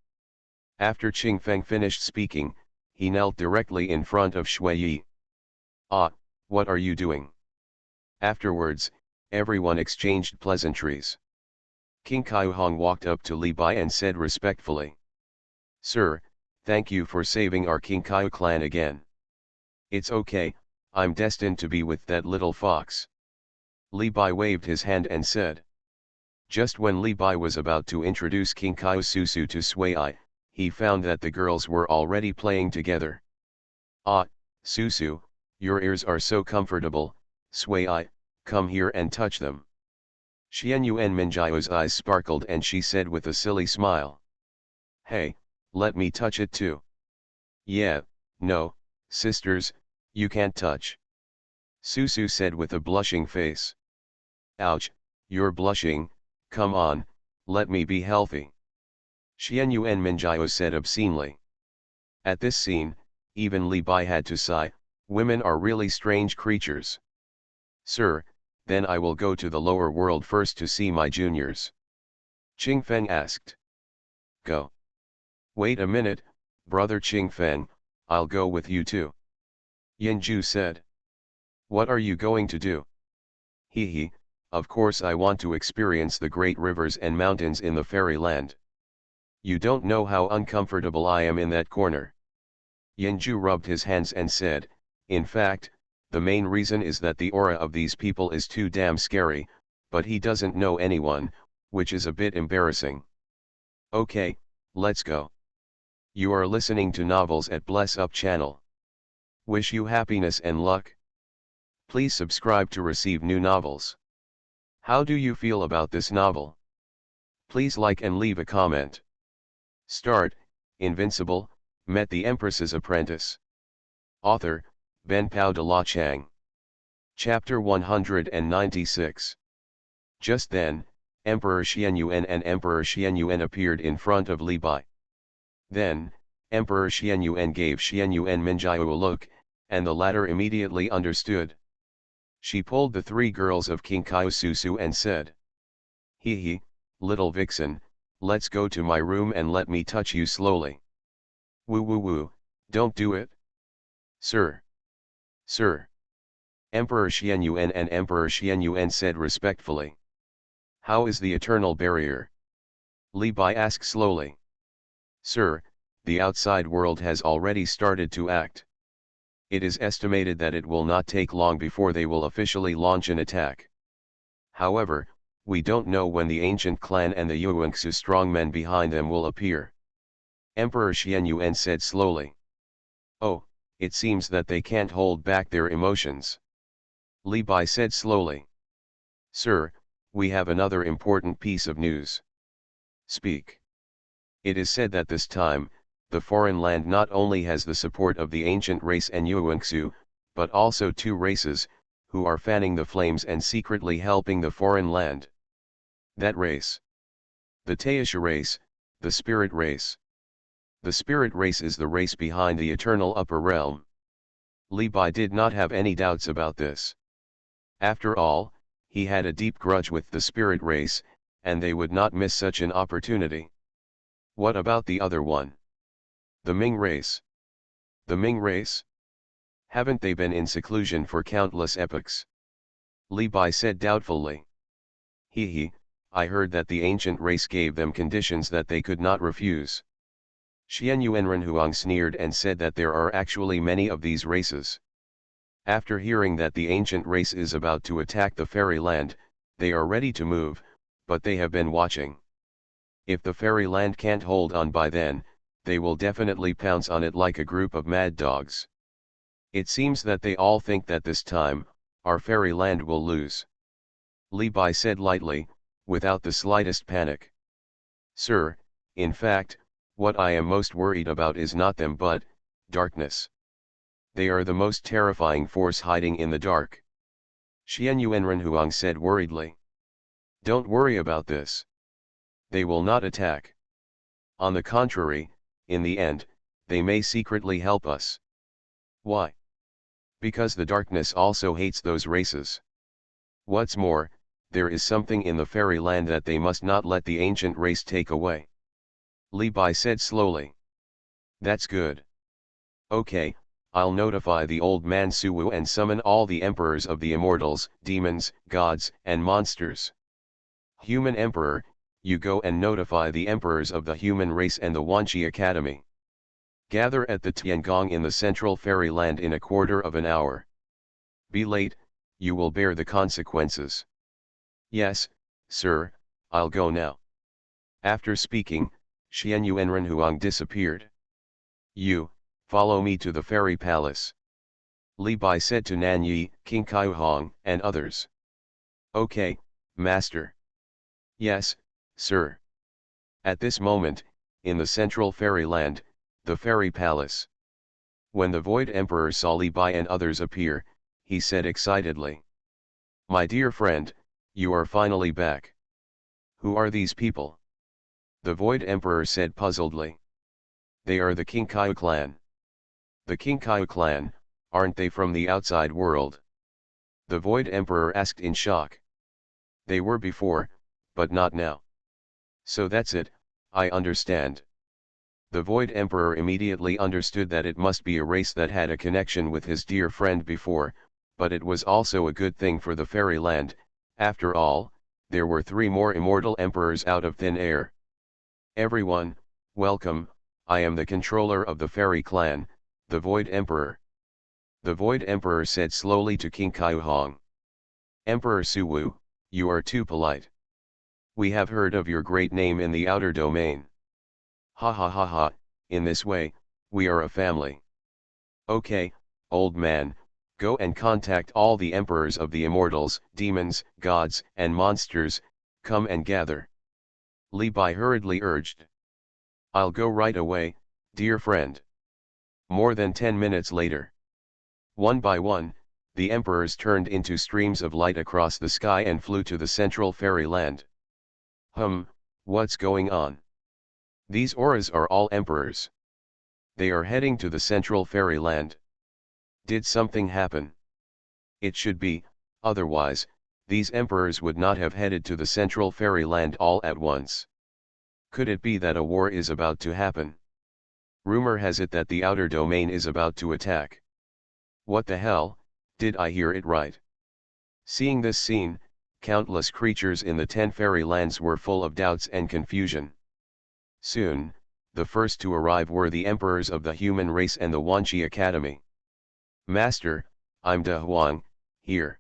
After Qingfeng finished speaking, he knelt directly in front of Shuiyi. Ah, what are you doing? Afterwards, everyone exchanged pleasantries. King Kaiu Hong walked up to Li Bai and said respectfully. Sir, thank you for saving our King Kaiu clan again. It's okay, I'm destined to be with that little fox. Li Bai waved his hand and said. Just when Li Bai was about to introduce King Kaiu Susu to Sui, he found that the girls were already playing together. Ah, Susu, your ears are so comfortable, Sui, come here and touch them. Xuanhuan Minjiao's eyes sparkled and she said with a silly smile. Hey, let me touch it too. Yeah, no, sisters, you can't touch. Susu said with a blushing face. Ouch, you're blushing, come on, let me be healthy. Xuanhuan Minjiao said obscenely. At this scene, even Li Bai had to sigh, women are really strange creatures. Sir, then I will go to the lower world first to see my juniors. Qingfeng asked. Go. Wait a minute, brother Qingfeng, I'll go with you too. Yanju said. What are you going to do? Hee, of course I want to experience the great rivers and mountains in the fairyland. You don't know how uncomfortable I am in that corner. Yanju rubbed his hands and said, in fact, the main reason is that the aura of these people is too damn scary, but he doesn't know anyone, which is a bit embarrassing. Okay, let's go. You are listening to novels at Bless Up channel. Wish you happiness and luck. Please subscribe to receive new novels. How do you feel about this novel? Please like and leave a comment. Start, Invincible, Met the Empress's Apprentice. Author, Ben Pao de la Chang. Chapter 196. Just then, Emperor Xuanhuan and Emperor Xuanhuan appeared in front of Li Bai. Then, Emperor Xuanhuan gave Xuanhuan Minjiu a look, and the latter immediately understood. She pulled the three girls of King Kaiususu and said, "Hee hee, little vixen, let's go to my room and let me touch you slowly." "Woo woo woo, don't do it." "Sir. Sir." Emperor Xuanhuan and Emperor Xuanhuan said respectfully. "How is the eternal barrier?" Li Bai asked slowly. "Sir, the outside world has already started to act. It is estimated that it will not take long before they will officially launch an attack. However, we don't know when the ancient clan and the Yuanxu strongmen behind them will appear." Emperor Xuanhuan said slowly. "Oh, it seems that they can't hold back their emotions." Li Bai said slowly. "Sir, we have another important piece of news." "Speak." "It is said that this time, the foreign land not only has the support of the ancient race and Yuanxu, but also two races, who are fanning the flames and secretly helping the foreign land." "That race?" "The Taisha race, the spirit race." "The spirit race is the race behind the eternal upper realm." Li Bai did not have any doubts about this. After all, he had a deep grudge with the spirit race, and they would not miss such an opportunity. "What about the other one?" "The Ming race." "The Ming race? Haven't they been in seclusion for countless epochs?" Li Bai said doubtfully. "Hee hee, I heard that the ancient race gave them conditions that they could not refuse." Xuanhuan Renhuang sneered and said that there are actually many of these races. After hearing that the ancient race is about to attack the fairy land, they are ready to move, but they have been watching. If the fairy land can't hold on by then, they will definitely pounce on it like a group of mad dogs. It seems that they all think that this time, our fairy land will lose." Li Bai said lightly, without the slightest panic. "Sir, in fact, what I am most worried about is not them but darkness. They are the most terrifying force hiding in the dark." Xuanhuan Renhuang said worriedly. "Don't worry about this. They will not attack. On the contrary, in the end, they may secretly help us." "Why?" "Because the darkness also hates those races. What's more, there is something in the fairy land that they must not let the ancient race take away." Li Bai said slowly. "That's good. Okay, I'll notify the old man Suwu and summon all the emperors of the immortals, demons, gods, and monsters. Human Emperor, you go and notify the emperors of the human race and the Wanqi Academy. Gather at the Tiangong in the central fairy land in a quarter of an hour. Be late, you will bear the consequences." "Yes, sir, I'll go now." After speaking, Xuanhuan Renhuang disappeared. "You, follow me to the fairy palace," Li Bai said to Nan Yi, King Kaiuhong, and others. "Okay, master." "Yes, sir." At this moment, in the central fairy land, the fairy palace. When the Void Emperor saw Li Bai and others appear, he said excitedly, "My dear friend, you are finally back. Who are these people?" The Void Emperor said puzzledly. "They are the Qingkai clan." "The Qingkai clan, aren't they from the outside world?" the Void Emperor asked in shock. "They were before, but not now." "So that's it, I understand." The Void Emperor immediately understood that it must be a race that had a connection with his dear friend before, but it was also a good thing for the fairy land. After all, there were 3 more immortal emperors out of thin air. "Everyone, welcome, I am the controller of the fairy clan, the Void Emperor." The Void Emperor said slowly to King Kaiuhong. "Emperor Suwu, you are too polite. We have heard of your great name in the outer domain. Ha ha ha ha, in this way, we are a family. Okay, old man, go and contact all the emperors of the immortals, demons, gods, and monsters, come and gather." Li Bai hurriedly urged. "I'll go right away, dear friend." More than 10 minutes later. One by one, the emperors turned into streams of light across the sky and flew to the central fairyland. What's going on? These auras are all emperors. They are heading to the central fairyland. Did something happen? It should be, otherwise, these emperors would not have headed to the central fairyland all at once. Could it be that a war is about to happen? Rumor has it that the outer domain is about to attack. What the hell, did I hear it right? Seeing this scene, countless creatures in the 10 fairylands were full of doubts and confusion. Soon, the first to arrive were the emperors of the human race and the Wanchi Academy. Master, I'm De Huang, here.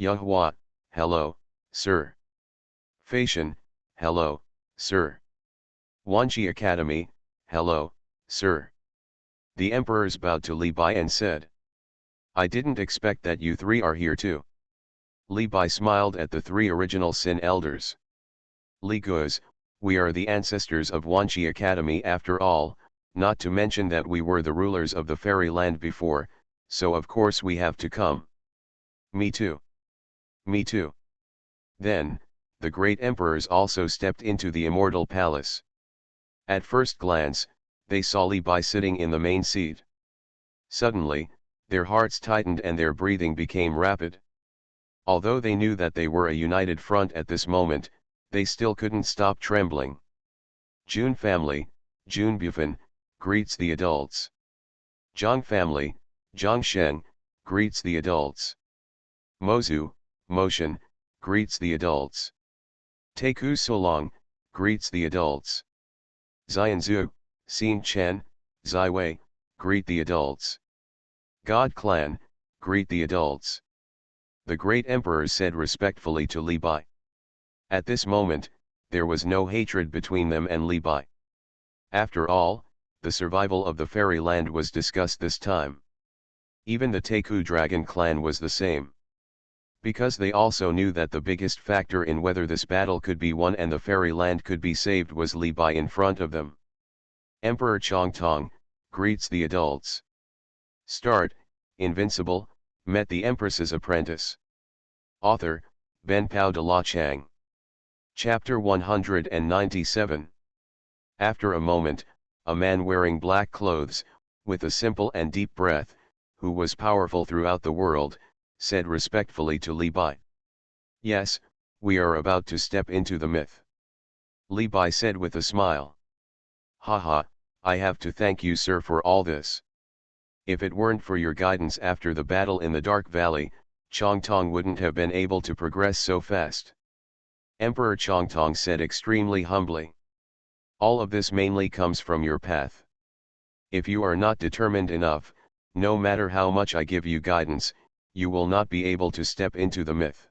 Yahua, hello, sir. Facian, hello, sir. Wanchi Academy, hello, sir. The emperors bowed to Li Bai and said, I didn't expect that you three are here too. Li Bai smiled at the three original Sin elders. Li Guz, we are the ancestors of Wanchi Academy after all, not to mention that we were the rulers of the fairyland before, so of course we have to come. Me too. Me too. Then, the great emperors also stepped into the immortal palace. At first glance, they saw Li Bai sitting in the main seat. Suddenly, their hearts tightened and their breathing became rapid. Although they knew that they were a united front at this moment, they still couldn't stop trembling. Jun family, Jun Bufan, greets the adults. Zhang family, Zhang Sheng, greets the adults. Mozu, Motion, greets the adults. Teiku Solong, greets the adults. Xianzhu, Xin Chen, Zai Wei, greet the adults. God Clan, greet the adults. The great emperors said respectfully to Li Bai. At this moment, there was no hatred between them and Li Bai. After all, the survival of the fairyland was discussed this time. Even the Teiku Dragon clan was the same. Because they also knew that the biggest factor in whether this battle could be won and the fairyland could be saved was Li Bai in front of them. Emperor Chongtong, greets the adults. Start, Invincible, met the Empress's apprentice. Author, Ben Pao de la Chang. Chapter 197. After a moment, a man wearing black clothes, with a simple and deep breath, who was powerful throughout the world, said respectfully to Li Bai. Yes, we are about to step into the myth. Li Bai said with a smile. Haha, I have to thank you sir for all this. If it weren't for your guidance after the battle in the Dark Valley, Chongtong wouldn't have been able to progress so fast. Emperor Chongtong said extremely humbly. All of this mainly comes from your path. If you are not determined enough, no matter how much I give you guidance, you will not be able to step into the myth.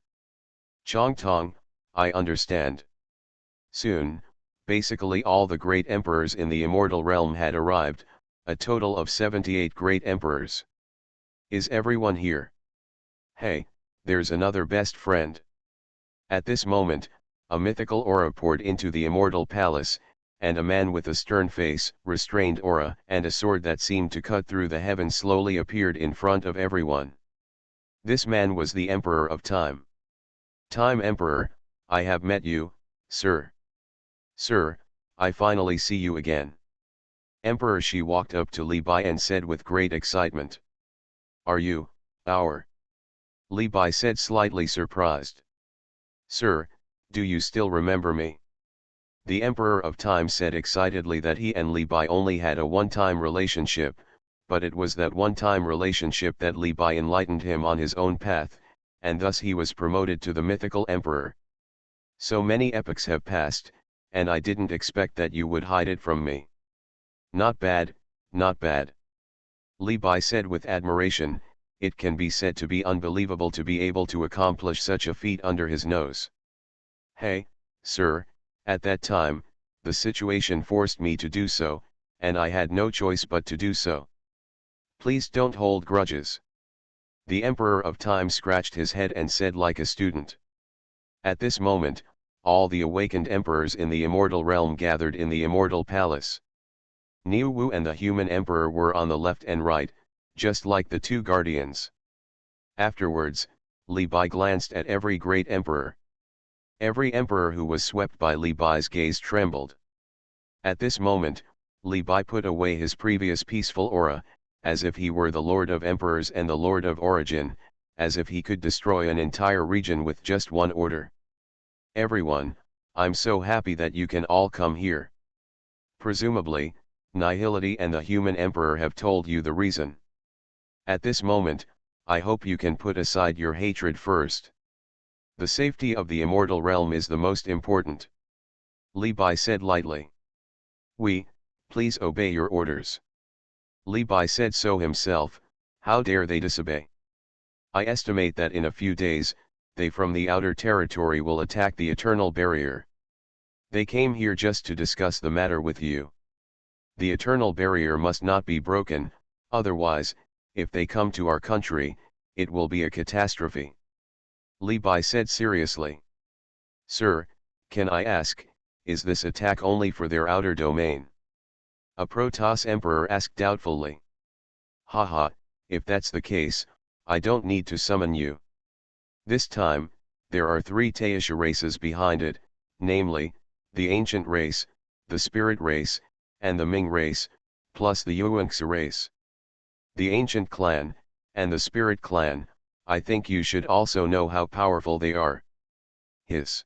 Chongtong, I understand. Soon, basically all the great emperors in the immortal realm had arrived, a total of 78 great emperors. Is everyone here? Hey, there's another best friend. At this moment, a mythical aura poured into the immortal palace, and a man with a stern face, restrained aura, and a sword that seemed to cut through the heavens slowly appeared in front of everyone. This man was the Emperor of Time. Time Emperor, I have met you, sir. Sir, I finally see you again. Emperor Shi walked up to Li Bai and said with great excitement. Are you, our? Li Bai said slightly surprised. Sir, do you still remember me? The Emperor of Time said excitedly that he and Li Bai only had a one-time relationship, but it was that one-time relationship that Li Bai enlightened him on his own path, and thus he was promoted to the mythical emperor. So many epochs have passed, and I didn't expect that you would hide it from me. Not bad, not bad. Li Bai said with admiration, it can be said to be unbelievable to be able to accomplish such a feat under his nose. Hey, sir, at that time, the situation forced me to do so, and I had no choice but to do so. Please don't hold grudges. The Emperor of Time scratched his head and said like a student. At this moment, all the awakened emperors in the immortal realm gathered in the immortal palace. Niu Wu and the human emperor were on the left and right, just like the two guardians. Afterwards, Li Bai glanced at every great emperor. Every emperor who was swept by Li Bai's gaze trembled. At this moment, Li Bai put away his previous peaceful aura, as if he were the Lord of Emperors and the Lord of Origin, as if he could destroy an entire region with just one order. Everyone, I'm so happy that you can all come here. Presumably, Nihility and the human emperor have told you the reason. At this moment, I hope you can put aside your hatred first. The safety of the immortal realm is the most important. Li Bai said lightly. Please obey your orders. Li Bai said so himself, how dare they disobey? I estimate that in a few days, they from the outer territory will attack the eternal barrier. They came here just to discuss the matter with you. The eternal barrier must not be broken, otherwise, if they come to our country, it will be a catastrophe. Li Bai said seriously. Sir, can I ask, is this attack only for their outer domain? A Protoss emperor asked doubtfully. Haha, if that's the case, I don't need to summon you. This time, there are three Taisha races behind it, namely, the Ancient Race, the Spirit Race, and the Ming Race, plus the Yuanxia race. The Ancient Clan, and the Spirit Clan, I think you should also know how powerful they are. Hiss.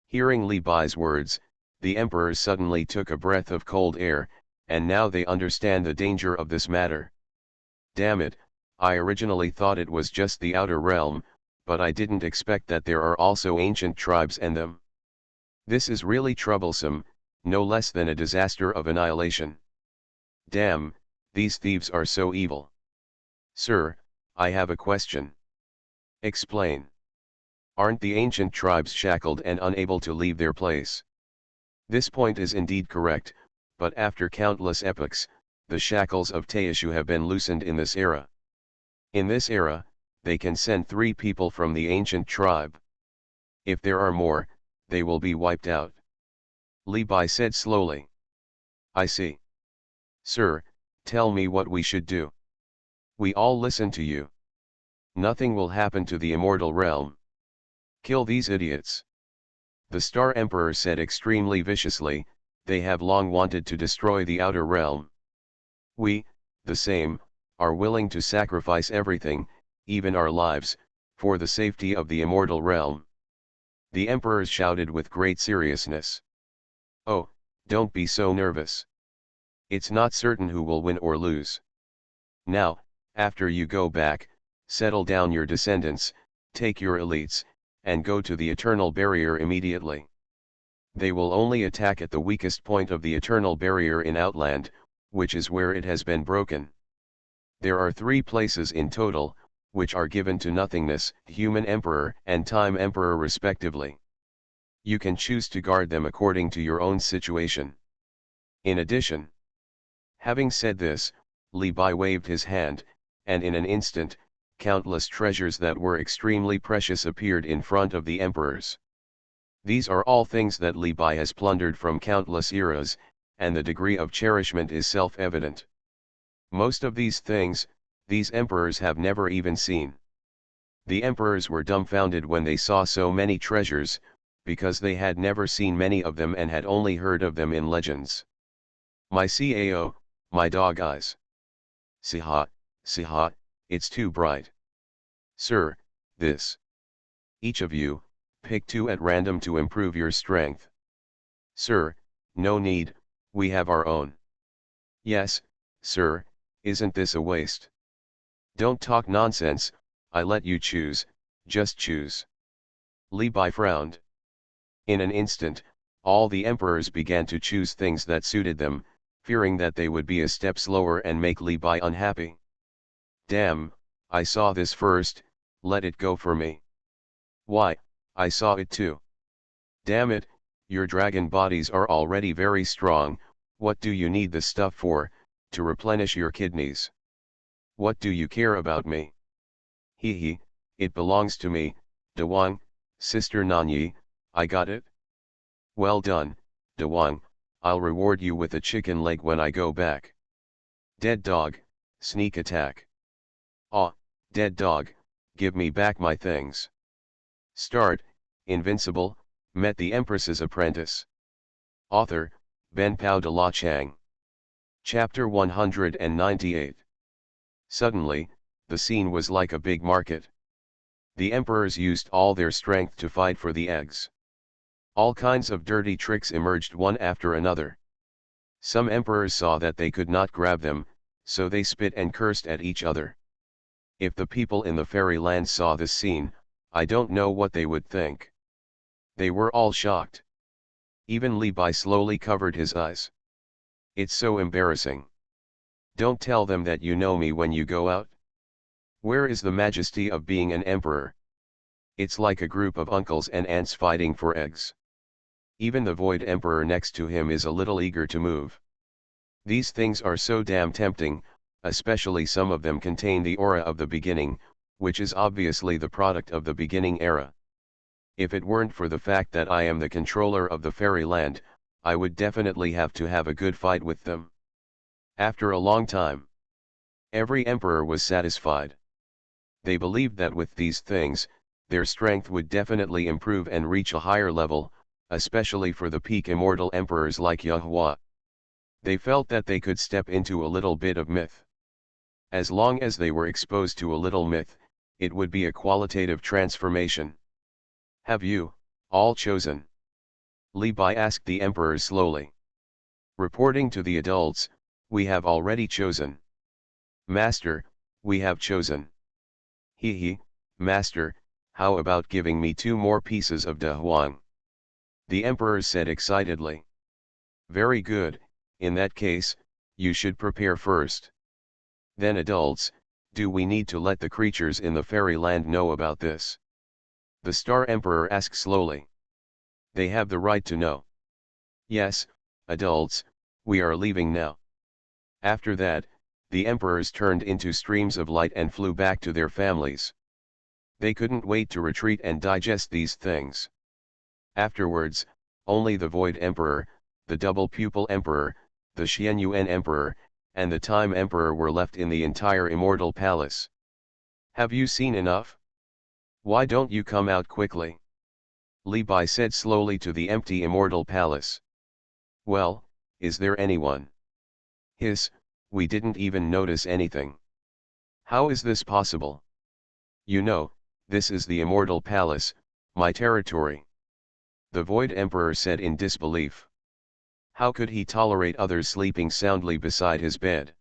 Hearing Li Bai's words, the emperors suddenly took a breath of cold air, and now they understand the danger of this matter. Damn it, I originally thought it was just the outer realm, but I didn't expect that there are also ancient tribes and them. This is really troublesome, no less than a disaster of annihilation. Damn, these thieves are so evil. Sir, I have a question. Explain. Aren't the ancient tribes shackled and unable to leave their place? This point is indeed correct, but after countless epochs, the shackles of Taishu have been loosened in this era. In this era, they can send 3 people from the ancient tribe. If there are more, they will be wiped out. Li Bai said slowly. I see. Sir, tell me what we should do. We all listen to you. Nothing will happen to the immortal realm. Kill these idiots. The Star Emperor said extremely viciously, they have long wanted to destroy the outer realm. We, the same, are willing to sacrifice everything, even our lives, for the safety of the immortal realm. The emperors shouted with great seriousness. Oh, don't be so nervous. It's not certain who will win or lose. Now, after you go back, settle down your descendants, take your elites, and go to the eternal barrier immediately. They will only attack at the weakest point of the eternal barrier in Outland, which is where it has been broken. There are 3 places in total, which are given to Nothingness, Human Emperor and Time Emperor respectively. You can choose to guard them according to your own situation. In addition, having said this, Li Bai waved his hand, and in an instant, countless treasures that were extremely precious appeared in front of the emperors. These are all things that Li Bai has plundered from countless eras, and the degree of cherishment is self-evident. Most of these things, these emperors have never even seen. The emperors were dumbfounded when they saw so many treasures, because they had never seen many of them and had only heard of them in legends. My cao, my dog eyes. Siha, it's too bright. Sir, this. Each of you, pick 2 at random to improve your strength. Sir, no need, we have our own. Yes, sir, isn't this a waste? Don't talk nonsense, I let you choose, just choose. Li Bai frowned. In an instant, all the emperors began to choose things that suited them, fearing that they would be a step slower and make Li Bai unhappy. Damn, I saw this first, let it go for me. Why, I saw it too. Damn it, your dragon bodies are already very strong, what do you need the stuff for, to replenish your kidneys? What do you care about me? Hee, it belongs to me, Dawang, Sister Nanyi, I got it? Well done, Dawang, I'll reward you with a chicken leg when I go back. Dead dog, sneak attack. Aw, dead dog, give me back my things. Start, Invincible, met the Empress's apprentice. Author, Ben Pao de la Chang. Chapter 198. Suddenly, the scene was like a big market. The emperors used all their strength to fight for the eggs. All kinds of dirty tricks emerged one after another. Some emperors saw that they could not grab them, so they spit and cursed at each other. If the people in the fairyland saw this scene, I don't know what they would think. They were all shocked. Even Li Bai slowly covered his eyes. It's so embarrassing. Don't tell them that you know me when you go out. Where is the majesty of being an emperor? It's like a group of uncles and aunts fighting for eggs. Even the Void Emperor next to him is a little eager to move. These things are so damn tempting, especially some of them contain the aura of the beginning, which is obviously the product of the beginning era. If it weren't for the fact that I am the controller of the fairyland, I would definitely have to have a good fight with them. After a long time, every emperor was satisfied. They believed that with these things, their strength would definitely improve and reach a higher level, especially for the peak immortal emperors like Xuanhuan. They felt that they could step into a little bit of myth. As long as they were exposed to a little myth, it would be a qualitative transformation. Have you, all chosen? Li Bai asked the emperors slowly. Reporting to the adults, we have already chosen. Master, we have chosen. He, Master, how about giving me 2 more pieces of De Huang? The emperors said excitedly. Very good, in that case, you should prepare first. Then adults, do we need to let the creatures in the fairyland know about this? The Star Emperor asked slowly. They have the right to know. Yes, adults, we are leaving now. After that, the emperors turned into streams of light and flew back to their families. They couldn't wait to retreat and digest these things. Afterwards, only the Void Emperor, the Double Pupil Emperor, the Xuanhuan Emperor, and the Time Emperor were left in the entire Immortal Palace. Have you seen enough? Why don't you come out quickly? Li Bai said slowly to the empty Immortal Palace. Well, is there anyone? Hiss, we didn't even notice anything. How is this possible? You know, this is the Immortal Palace, my territory. The Void Emperor said in disbelief. How could he tolerate others sleeping soundly beside his bed?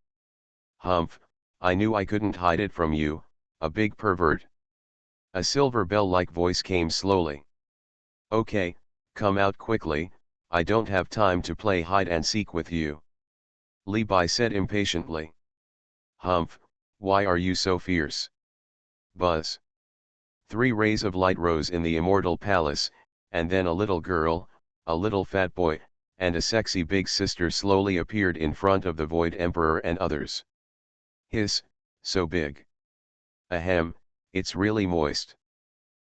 Humph, I knew I couldn't hide it from you, a big pervert. A silver bell-like voice came slowly. Okay, come out quickly, I don't have time to play hide and seek with you. Li Bai said impatiently. Humph, why are you so fierce? Buzz. 3 rays of light rose in the Immortal Palace, and then a little girl, a little fat boy, and a sexy big sister slowly appeared in front of the Void Emperor and others. Hiss, so big. Ahem, it's really moist.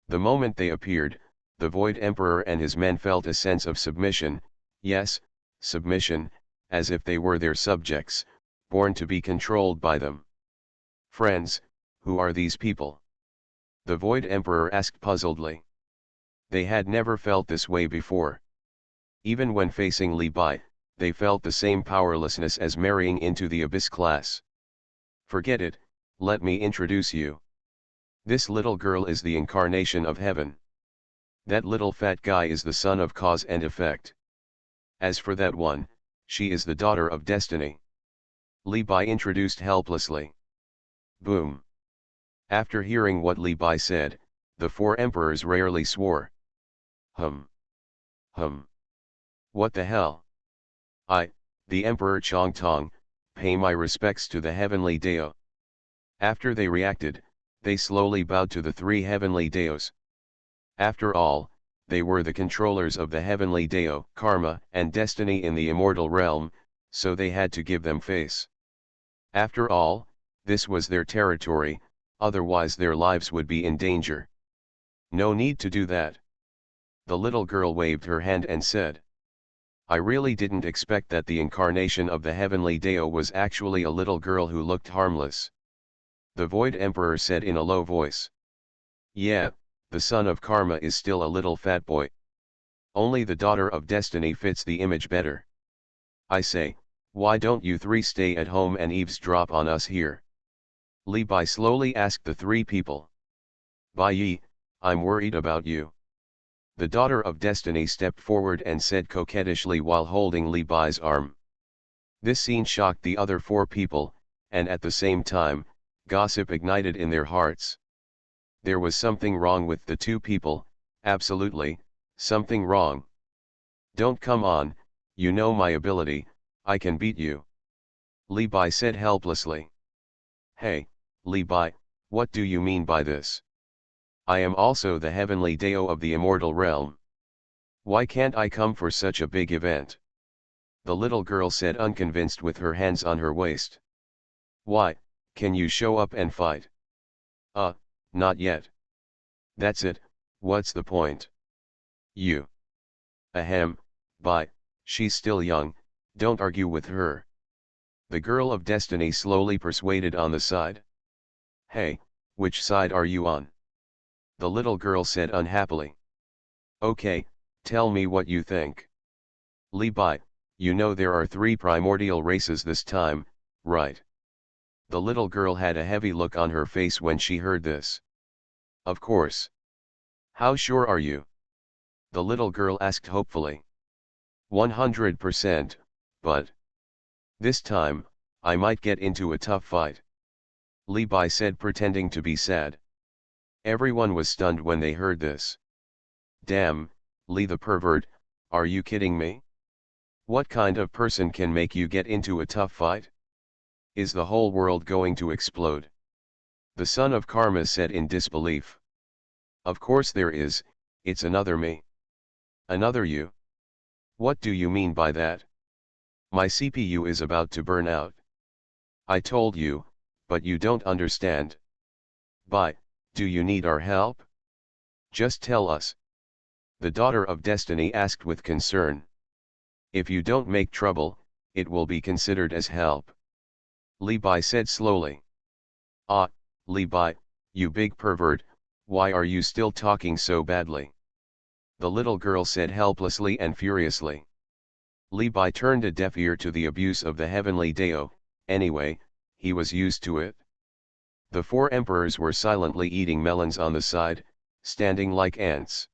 The moment they appeared, the Void Emperor and his men felt a sense of submission, yes, submission, as if they were their subjects, born to be controlled by them. Friends, who are these people? The Void Emperor asked puzzledly. They had never felt this way before. Even when facing Li Bai, they felt the same powerlessness as marrying into the Abyss class. Forget it, let me introduce you. This little girl is the incarnation of heaven. That little fat guy is the son of cause and effect. As for that one, she is the daughter of destiny. Li Bai introduced helplessly. Boom. After hearing what Li Bai said, the 4 emperors rarely swore. Hum. What the hell? I, the Emperor Chong Tong, pay my respects to the heavenly Dao. After they reacted, they slowly bowed to the 3 heavenly Daos. After all, they were the controllers of the heavenly Dao, karma, and destiny in the immortal realm, so they had to give them face. After all, this was their territory, otherwise their lives would be in danger. No need to do that. The little girl waved her hand and said. I really didn't expect that the incarnation of the heavenly Dao was actually a little girl who looked harmless. The Void Emperor said in a low voice. Yeah, the son of Karma is still a little fat boy. Only the daughter of destiny fits the image better. I say, why don't you three stay at home and eavesdrop on us here? Li Bai slowly asked the three people. Bai Yi, I'm worried about you. The daughter of destiny stepped forward and said coquettishly while holding Li Bai's arm. This scene shocked the other four people, and at the same time, gossip ignited in their hearts. There was something wrong with the two people, absolutely, something wrong. Don't come on, you know my ability, I can beat you. Li Bai said helplessly. Hey, Li Bai, what do you mean by this? I am also the heavenly Dao of the immortal realm. Why can't I come for such a big event? The little girl said unconvinced with her hands on her waist. Why, can you show up and fight? Not yet. That's it, what's the point? You. Ahem, Bai, she's still young, don't argue with her. The girl of destiny slowly persuaded on the side. Hey, which side are you on? The little girl said unhappily. Okay, tell me what you think. Li Bai, you know there are 3 primordial races this time, right? The little girl had a heavy look on her face when she heard this. Of course. How sure are you? The little girl asked hopefully. 100%, but this time, I might get into a tough fight. Li Bai said pretending to be sad. Everyone was stunned when they heard this. Damn, Li the pervert, are you kidding me? What kind of person can make you get into a tough fight? Is the whole world going to explode? The son of Karma said in disbelief. Of course there is, it's another me. Another you? What do you mean by that? My CPU is about to burn out. I told you, but you don't understand. Bai, do you need our help? Just tell us. The daughter of destiny asked with concern. If you don't make trouble, it will be considered as help. Li Bai said slowly. Ah, Li Bai, you big pervert, why are you still talking so badly? The little girl said helplessly and furiously. Li Bai turned a deaf ear to the abuse of the heavenly Dao, anyway, he was used to it. The 4 emperors were silently eating melons on the side, standing like ants.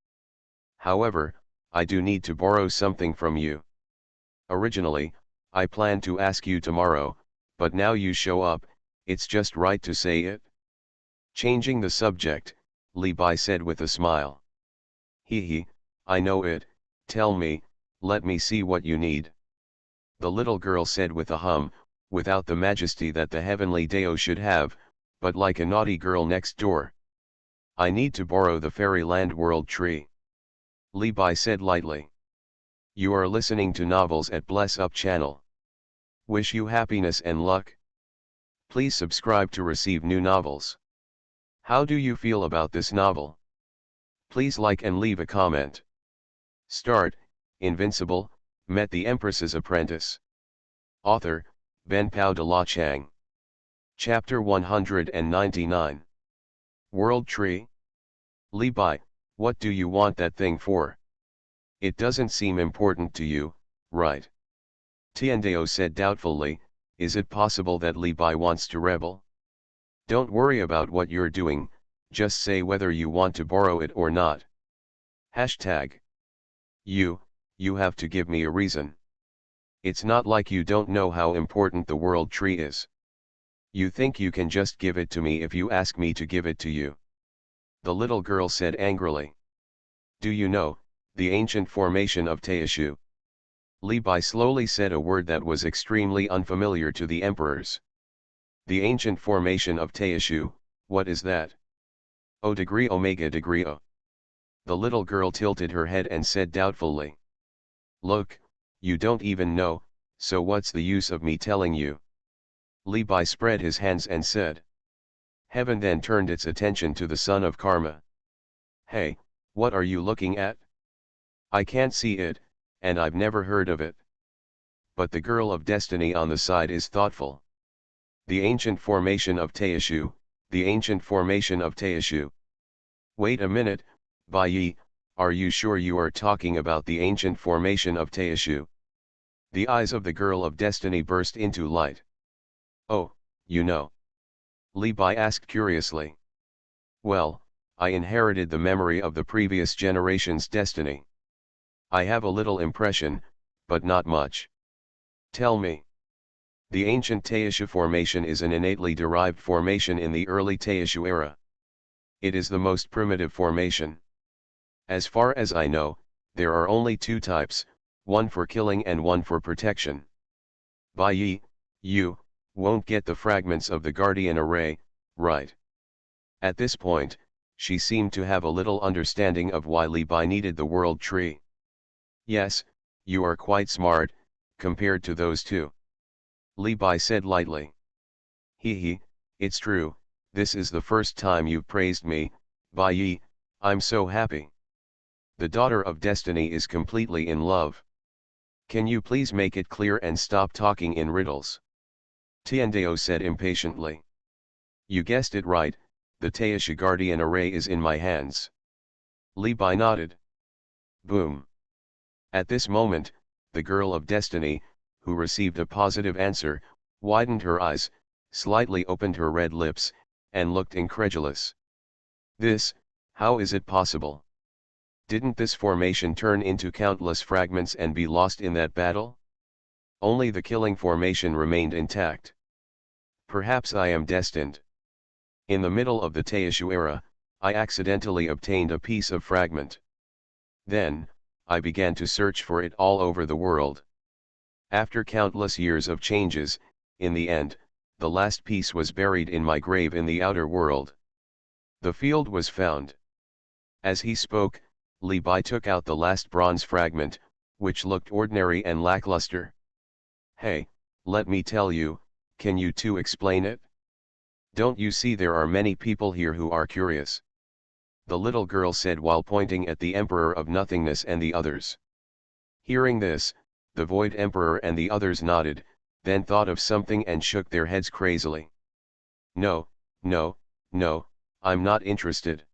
However, I do need to borrow something from you. Originally, I planned to ask you tomorrow, but now you show up, it's just right to say it. Changing the subject, Li Bai said with a smile. Hee, I know it, tell me, let me see what you need. The little girl said with a hum, without the majesty that the heavenly Dao should have, but like a naughty girl next door. I need to borrow the fairyland world tree. Li Bai said lightly. You are listening to novels at Bless Up channel. Wish you happiness and luck. Please subscribe to receive new novels. How do you feel about this novel? Please like and leave a comment. Start, Invincible, met the Empress's apprentice. Author, Ben Pao de la Chang. Chapter 199. World Tree? Li Bai, what do you want that thing for? It doesn't seem important to you, right? Tiandao said doubtfully, is it possible that Li Bai wants to rebel? Don't worry about what you're doing, just say whether you want to borrow it or not. Hashtag. You have to give me a reason. It's not like you don't know how important the world tree is. You think you can just give it to me if you ask me to give it to you? The little girl said angrily. Do you know, the ancient formation of Teishu? Li Bai slowly said a word that was extremely unfamiliar to the emperors. The ancient formation of Teishu, what is that? O degree omega degree O. The little girl tilted her head and said doubtfully. Look, you don't even know, so what's the use of me telling you? Li Bai spread his hands and said. Heaven then turned its attention to the son of Karma. Hey, what are you looking at? I can't see it, and I've never heard of it. But the girl of destiny on the side is thoughtful. The ancient formation of Teishu, the ancient formation of Teishu. Wait a minute, Bai Yi, are you sure you are talking about the ancient formation of Teishu? The eyes of the girl of destiny burst into light. Oh, you know. Li Bai asked curiously. Well, I inherited the memory of the previous generation's destiny. I have a little impression, but not much. Tell me. The ancient Teishu formation is an innately derived formation in the early Teishu era. It is the most primitive formation. As far as I know, there are only two types, one for killing and one for protection. Bai Yi, you won't get the fragments of the Guardian Array, right? At this point, she seemed to have a little understanding of why Li Bai needed the world tree. Yes, you are quite smart, compared to those two. Li Bai said lightly. He, it's true, this is the first time you've praised me, Bai Yi, I'm so happy. The daughter of destiny is completely in love. Can you please make it clear and stop talking in riddles? Tiandao said impatiently. You guessed it right, the Teishu Guardian Array is in my hands. Li Bai nodded. Boom. At this moment, the girl of destiny, who received a positive answer, widened her eyes, slightly opened her red lips, and looked incredulous. This, how is it possible? Didn't this formation turn into countless fragments and be lost in that battle? Only the killing formation remained intact. Perhaps I am destined. In the middle of the Teishu era, I accidentally obtained a piece of fragment. Then, I began to search for it all over the world. After countless years of changes, in the end, the last piece was buried in my grave in the outer world. The field was found. As he spoke, Li Bai took out the last bronze fragment, which looked ordinary and lackluster. Hey, let me tell you, can you two explain it? Don't you see there are many people here who are curious? The little girl said while pointing at the Emperor of Nothingness and the others. Hearing this, the Void Emperor and the others nodded, then thought of something and shook their heads crazily. No, I'm not interested.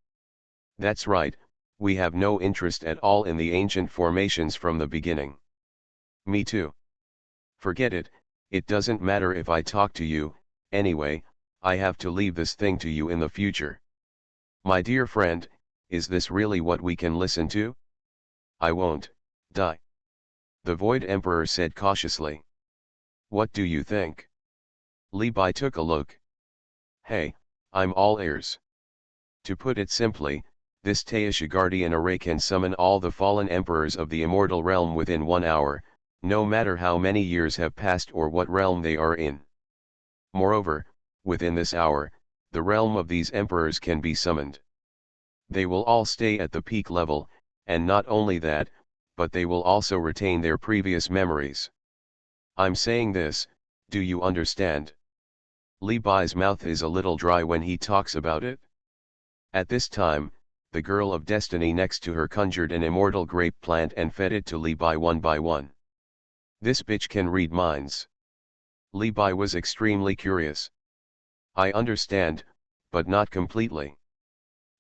That's right, we have no interest at all in the ancient formations from the beginning. Me too. Forget it, it doesn't matter if I talk to you, anyway, I have to leave this thing to you in the future. My dear friend, is this really what we can listen to? I won't die. The Void Emperor said cautiously. What do you think? Li Bai took a look. Hey, I'm all ears. To put it simply, this Teishu Guardian Array can summon all the fallen emperors of the immortal realm within 1 hour, no matter how many years have passed or what realm they are in. Moreover, within this hour, the realm of these emperors can be summoned. They will all stay at the peak level, and not only that, but they will also retain their previous memories. I'm saying this, do you understand? Li Bai's mouth is a little dry when he talks about it. At this time, the girl of destiny next to her conjured an immortal grape plant and fed it to Li Bai one by one. This bitch can read minds. Li Bai was extremely curious. I understand, but not completely.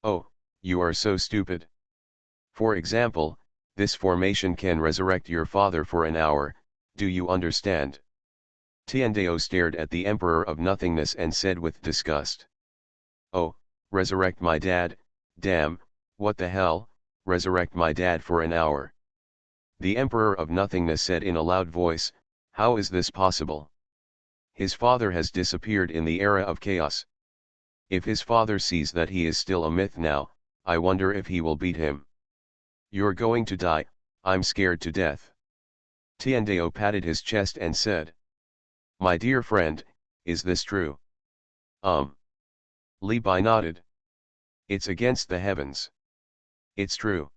Oh, you are so stupid. For example, this formation can resurrect your father for an hour, do you understand? Tiandao stared at the Emperor of Nothingness and said with disgust. Oh, resurrect my dad, damn, what the hell, resurrect my dad for an hour. The Emperor of Nothingness said in a loud voice, how is this possible? His father has disappeared in the era of chaos. If his father sees that he is still a myth now, I wonder if he will beat him. You're going to die, I'm scared to death. Tiandao patted his chest and said. My dear friend, is this true? Li Bai nodded. It's against the heavens. It's true.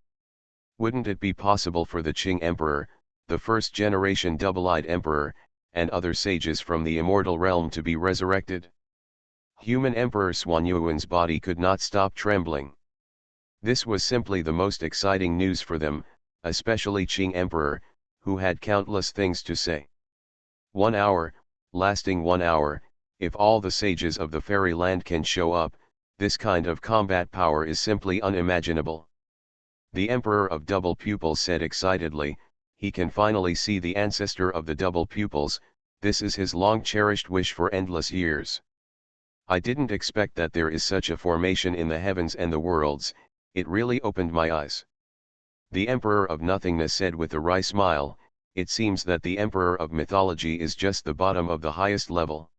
Wouldn't it be possible for the Qing Emperor, the first generation double-eyed emperor, and other sages from the immortal realm to be resurrected? Human Emperor Xuanhuan's body could not stop trembling. This was simply the most exciting news for them, especially Qing Emperor, who had countless things to say. 1 hour, lasting 1 hour, if all the sages of the fairyland can show up, this kind of combat power is simply unimaginable. The Emperor of Double Pupils said excitedly, he can finally see the ancestor of the Double Pupils, this is his long-cherished wish for endless years. I didn't expect that there is such a formation in the heavens and the worlds, it really opened my eyes. The Emperor of Nothingness said with a wry smile, it seems that the Emperor of Mythology is just the bottom of the highest level.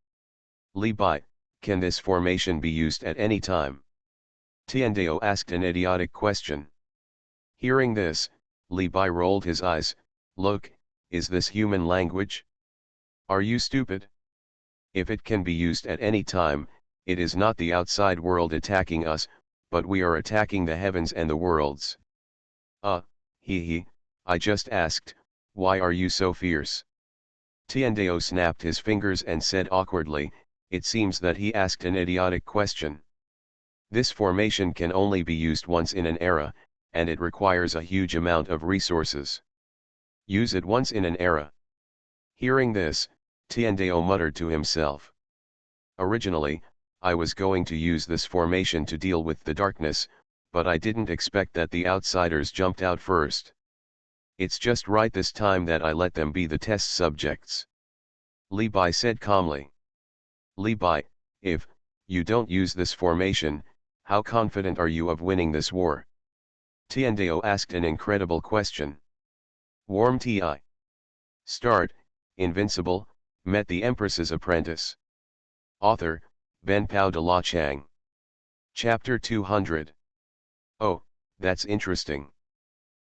Li Bai, can this formation be used at any time? Tiandao asked an idiotic question. Hearing this, Li Bai rolled his eyes, look, is this human language? Are you stupid? If it can be used at any time, it is not the outside world attacking us, but we are attacking the heavens and the worlds. He, I just asked, why are you so fierce? Tiandao snapped his fingers and said awkwardly, it seems that he asked an idiotic question. This formation can only be used once in an era, and it requires a huge amount of resources. Use it once in an era. Hearing this, Tiandao muttered to himself. Originally, I was going to use this formation to deal with the darkness, but I didn't expect that the outsiders jumped out first. It's just right this time that I let them be the test subjects. Li Bai said calmly. Li Bai, if you don't use this formation, how confident are you of winning this war? Tiandao asked an incredible question. Warm Ti. Start, Invincible, met the Empress's apprentice. Author, Ben Pao de la Chang. Chapter 200. Oh, that's interesting.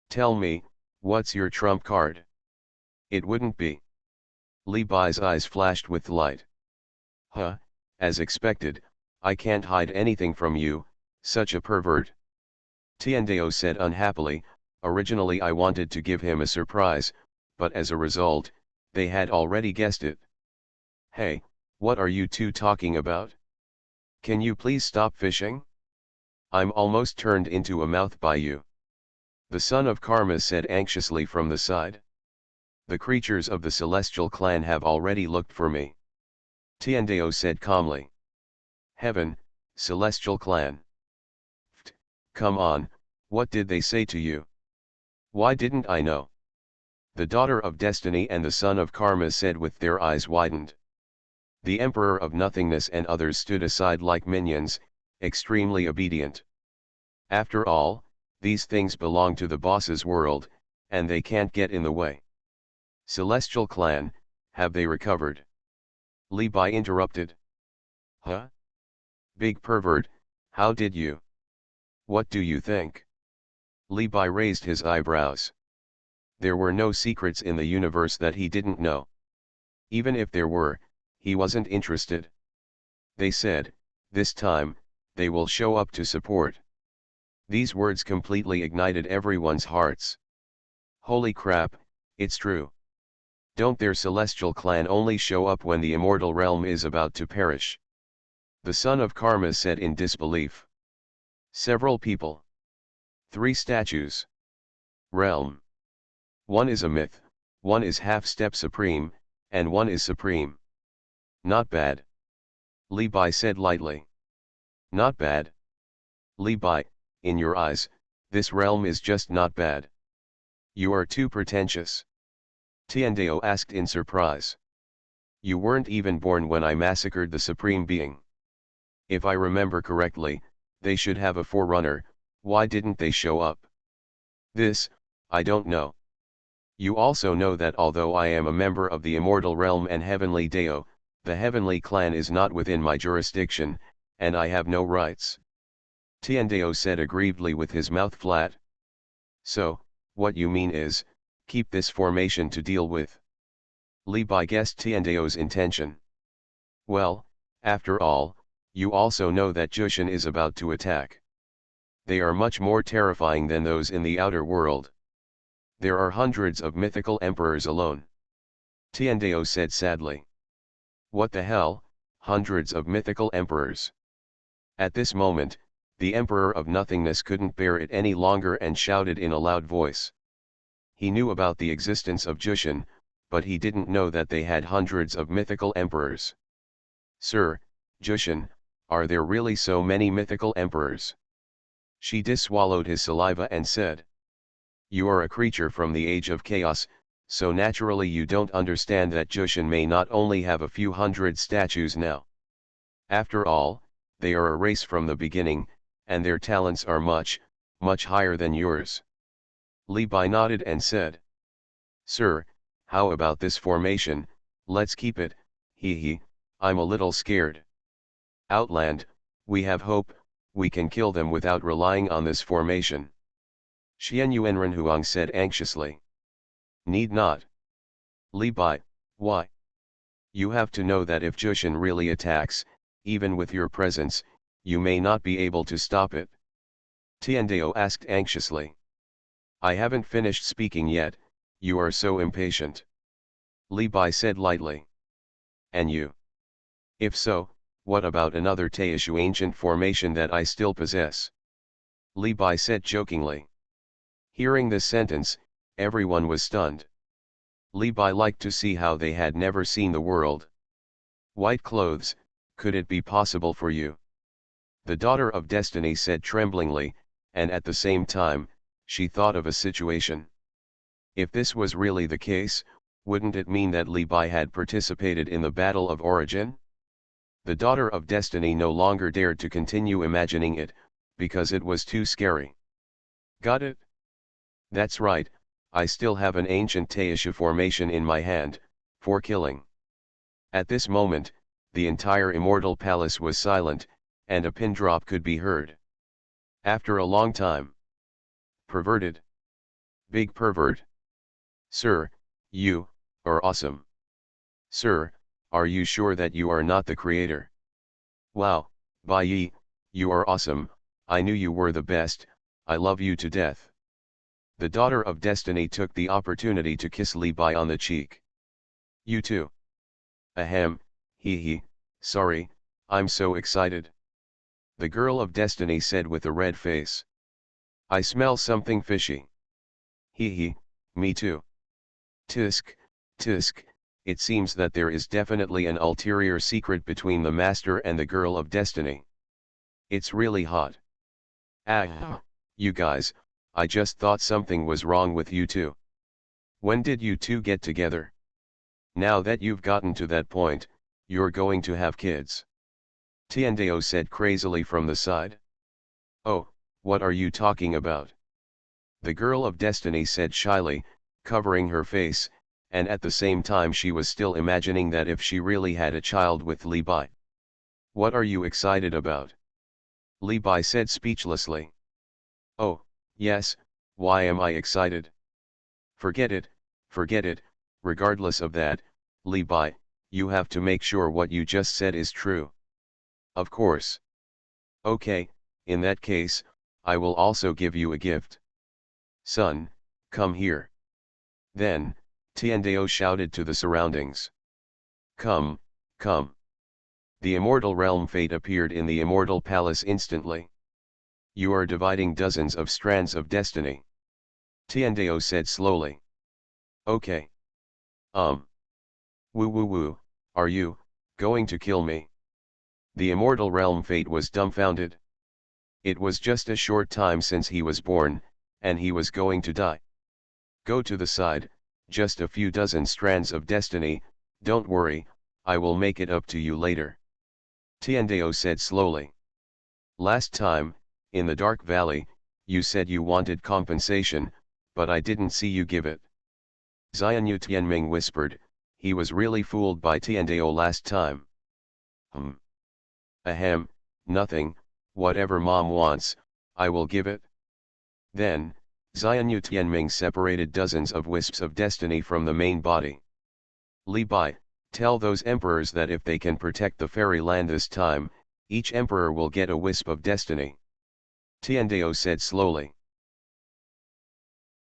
Tell me, what's your trump card? It wouldn't be. Li Bai's eyes flashed with light. Huh, as expected, I can't hide anything from you, such a pervert. Tiandao said unhappily, originally I wanted to give him a surprise, but as a result, they had already guessed it. Hey, what are you two talking about? Can you please stop fishing? I'm almost turned into a mouth by you. The son of Karma said anxiously from the side. The creatures of the celestial clan have already looked for me. Tiandao said calmly. Heaven, celestial clan. Pht, come on, what did they say to you? Why didn't I know? The daughter of destiny and the son of Karma said with their eyes widened. The Emperor of Nothingness and others stood aside like minions, extremely obedient. After all, these things belong to the boss's world, and they can't get in the way. Celestial clan, have they recovered? Li Bai interrupted. Huh? Big pervert, how did you? What do you think? Li Bai raised his eyebrows. There were no secrets in the universe that he didn't know. Even if there were, he wasn't interested. They said, this time, they will show up to support. These words completely ignited everyone's hearts. Holy crap, it's true. Don't their celestial clan only show up when the immortal realm is about to perish? The son of Karma said in disbelief. Several people. 3 statues. Realm. One is a myth, one is half-step supreme, and one is supreme. Not bad. Li Bai said lightly. Not bad. Li Bai, in your eyes, this realm is just not bad. You are too pretentious. Tiandao asked in surprise. You weren't even born when I massacred the Supreme Being. If I remember correctly, they should have a forerunner, why didn't they show up? This, I don't know. You also know that although I am a member of the immortal realm and heavenly Dao, the heavenly clan is not within my jurisdiction, and I have no rights. Tiandao said aggrievedly with his mouth flat. So, what you mean is, keep this formation to deal with. Li Bai guessed Tiandao's intention. Well, after all, you also know that Jushin is about to attack. They are much more terrifying than those in the outer world. There are hundreds of mythical emperors alone. Tiandao said sadly. What the hell, hundreds of mythical emperors? At this moment, the Emperor of Nothingness couldn't bear it any longer and shouted in a loud voice. He knew about the existence of Jushan, but he didn't know that they had hundreds of mythical emperors. Sir, Jushan, are there really so many mythical emperors? Shi swallowed his saliva and said. You are a creature from the age of chaos, so naturally you don't understand that Jushan may not only have a few hundred statues now. After all, they are a race from the beginning, and their talents are much, much higher than yours. Li Bai nodded and said. Sir, how about this formation? Let's keep it. Hee, I'm a little scared. Outland, we have hope, we can kill them without relying on this formation. Xuanhuan Huang said anxiously. Need not. Li Bai, why? You have to know that if Jushan really attacks, even with your presence, you may not be able to stop it. Tiandao asked anxiously. I haven't finished speaking yet, you are so impatient. Li Bai said lightly. And you? If so, what about another Teishu ancient formation that I still possess? Li Bai said jokingly. Hearing this sentence, everyone was stunned. Li Bai liked to see how they had never seen the world. White clothes, could it be possible for you? The daughter of destiny said tremblingly, and at the same time, she thought of a situation. If this was really the case, wouldn't it mean that Li Bai had participated in the Battle of Origin? The daughter of destiny no longer dared to continue imagining it, because it was too scary. Got it? That's right, I still have an ancient Teishu formation in my hand, for killing. At this moment, the entire Immortal Palace was silent, and a pin drop could be heard. After a long time. Perverted. Big pervert. Sir, you are awesome. Sir, are you sure that you are not the creator? Wow, Bai Yi, you are awesome, I knew you were the best, I love you to death. The daughter of destiny took the opportunity to kiss Li Bai on the cheek. You too. Ahem, hee, sorry, I'm so excited. The girl of destiny said with a red face. I smell something fishy. Hee, me too. Tisk, it seems that there is definitely an ulterior secret between the master and the girl of destiny. It's really hot. Ah, you guys, I just thought something was wrong with you two. When did you two get together? Now that you've gotten to that point, you're going to have kids. Tiandao said crazily from the side. Oh, what are you talking about? The girl of destiny said shyly, covering her face, and at the same time she was still imagining that if she really had a child with Li Bai. What are you excited about? Li Bai said speechlessly. Oh, yes, why am I excited? Forget it, regardless of that, Li Bai, you have to make sure what you just said is true. Of course. Okay, in that case, I will also give you a gift. Son, come here. Then, Tiandao shouted to the surroundings. Come. The immortal realm fate appeared in the immortal palace instantly. You are dividing dozens of strands of destiny. Tiandao said slowly. Okay. Woo, are you going to kill me? The immortal realm fate was dumbfounded. It was just a short time since he was born, and he was going to die. Go to the side, just a few dozen strands of destiny, don't worry, I will make it up to you later. Tiandao said slowly. Last time, in the Dark Valley, you said you wanted compensation, but I didn't see you give it. Xianyu Tianming whispered, he was really fooled by Tiandao last time. Ahem, nothing, whatever mom wants, I will give it. Then, Xianyu Tianming separated dozens of wisps of destiny from the main body. Li Bai, tell those emperors that if they can protect the fairy land this time, each emperor will get a wisp of destiny. Tiandao said slowly.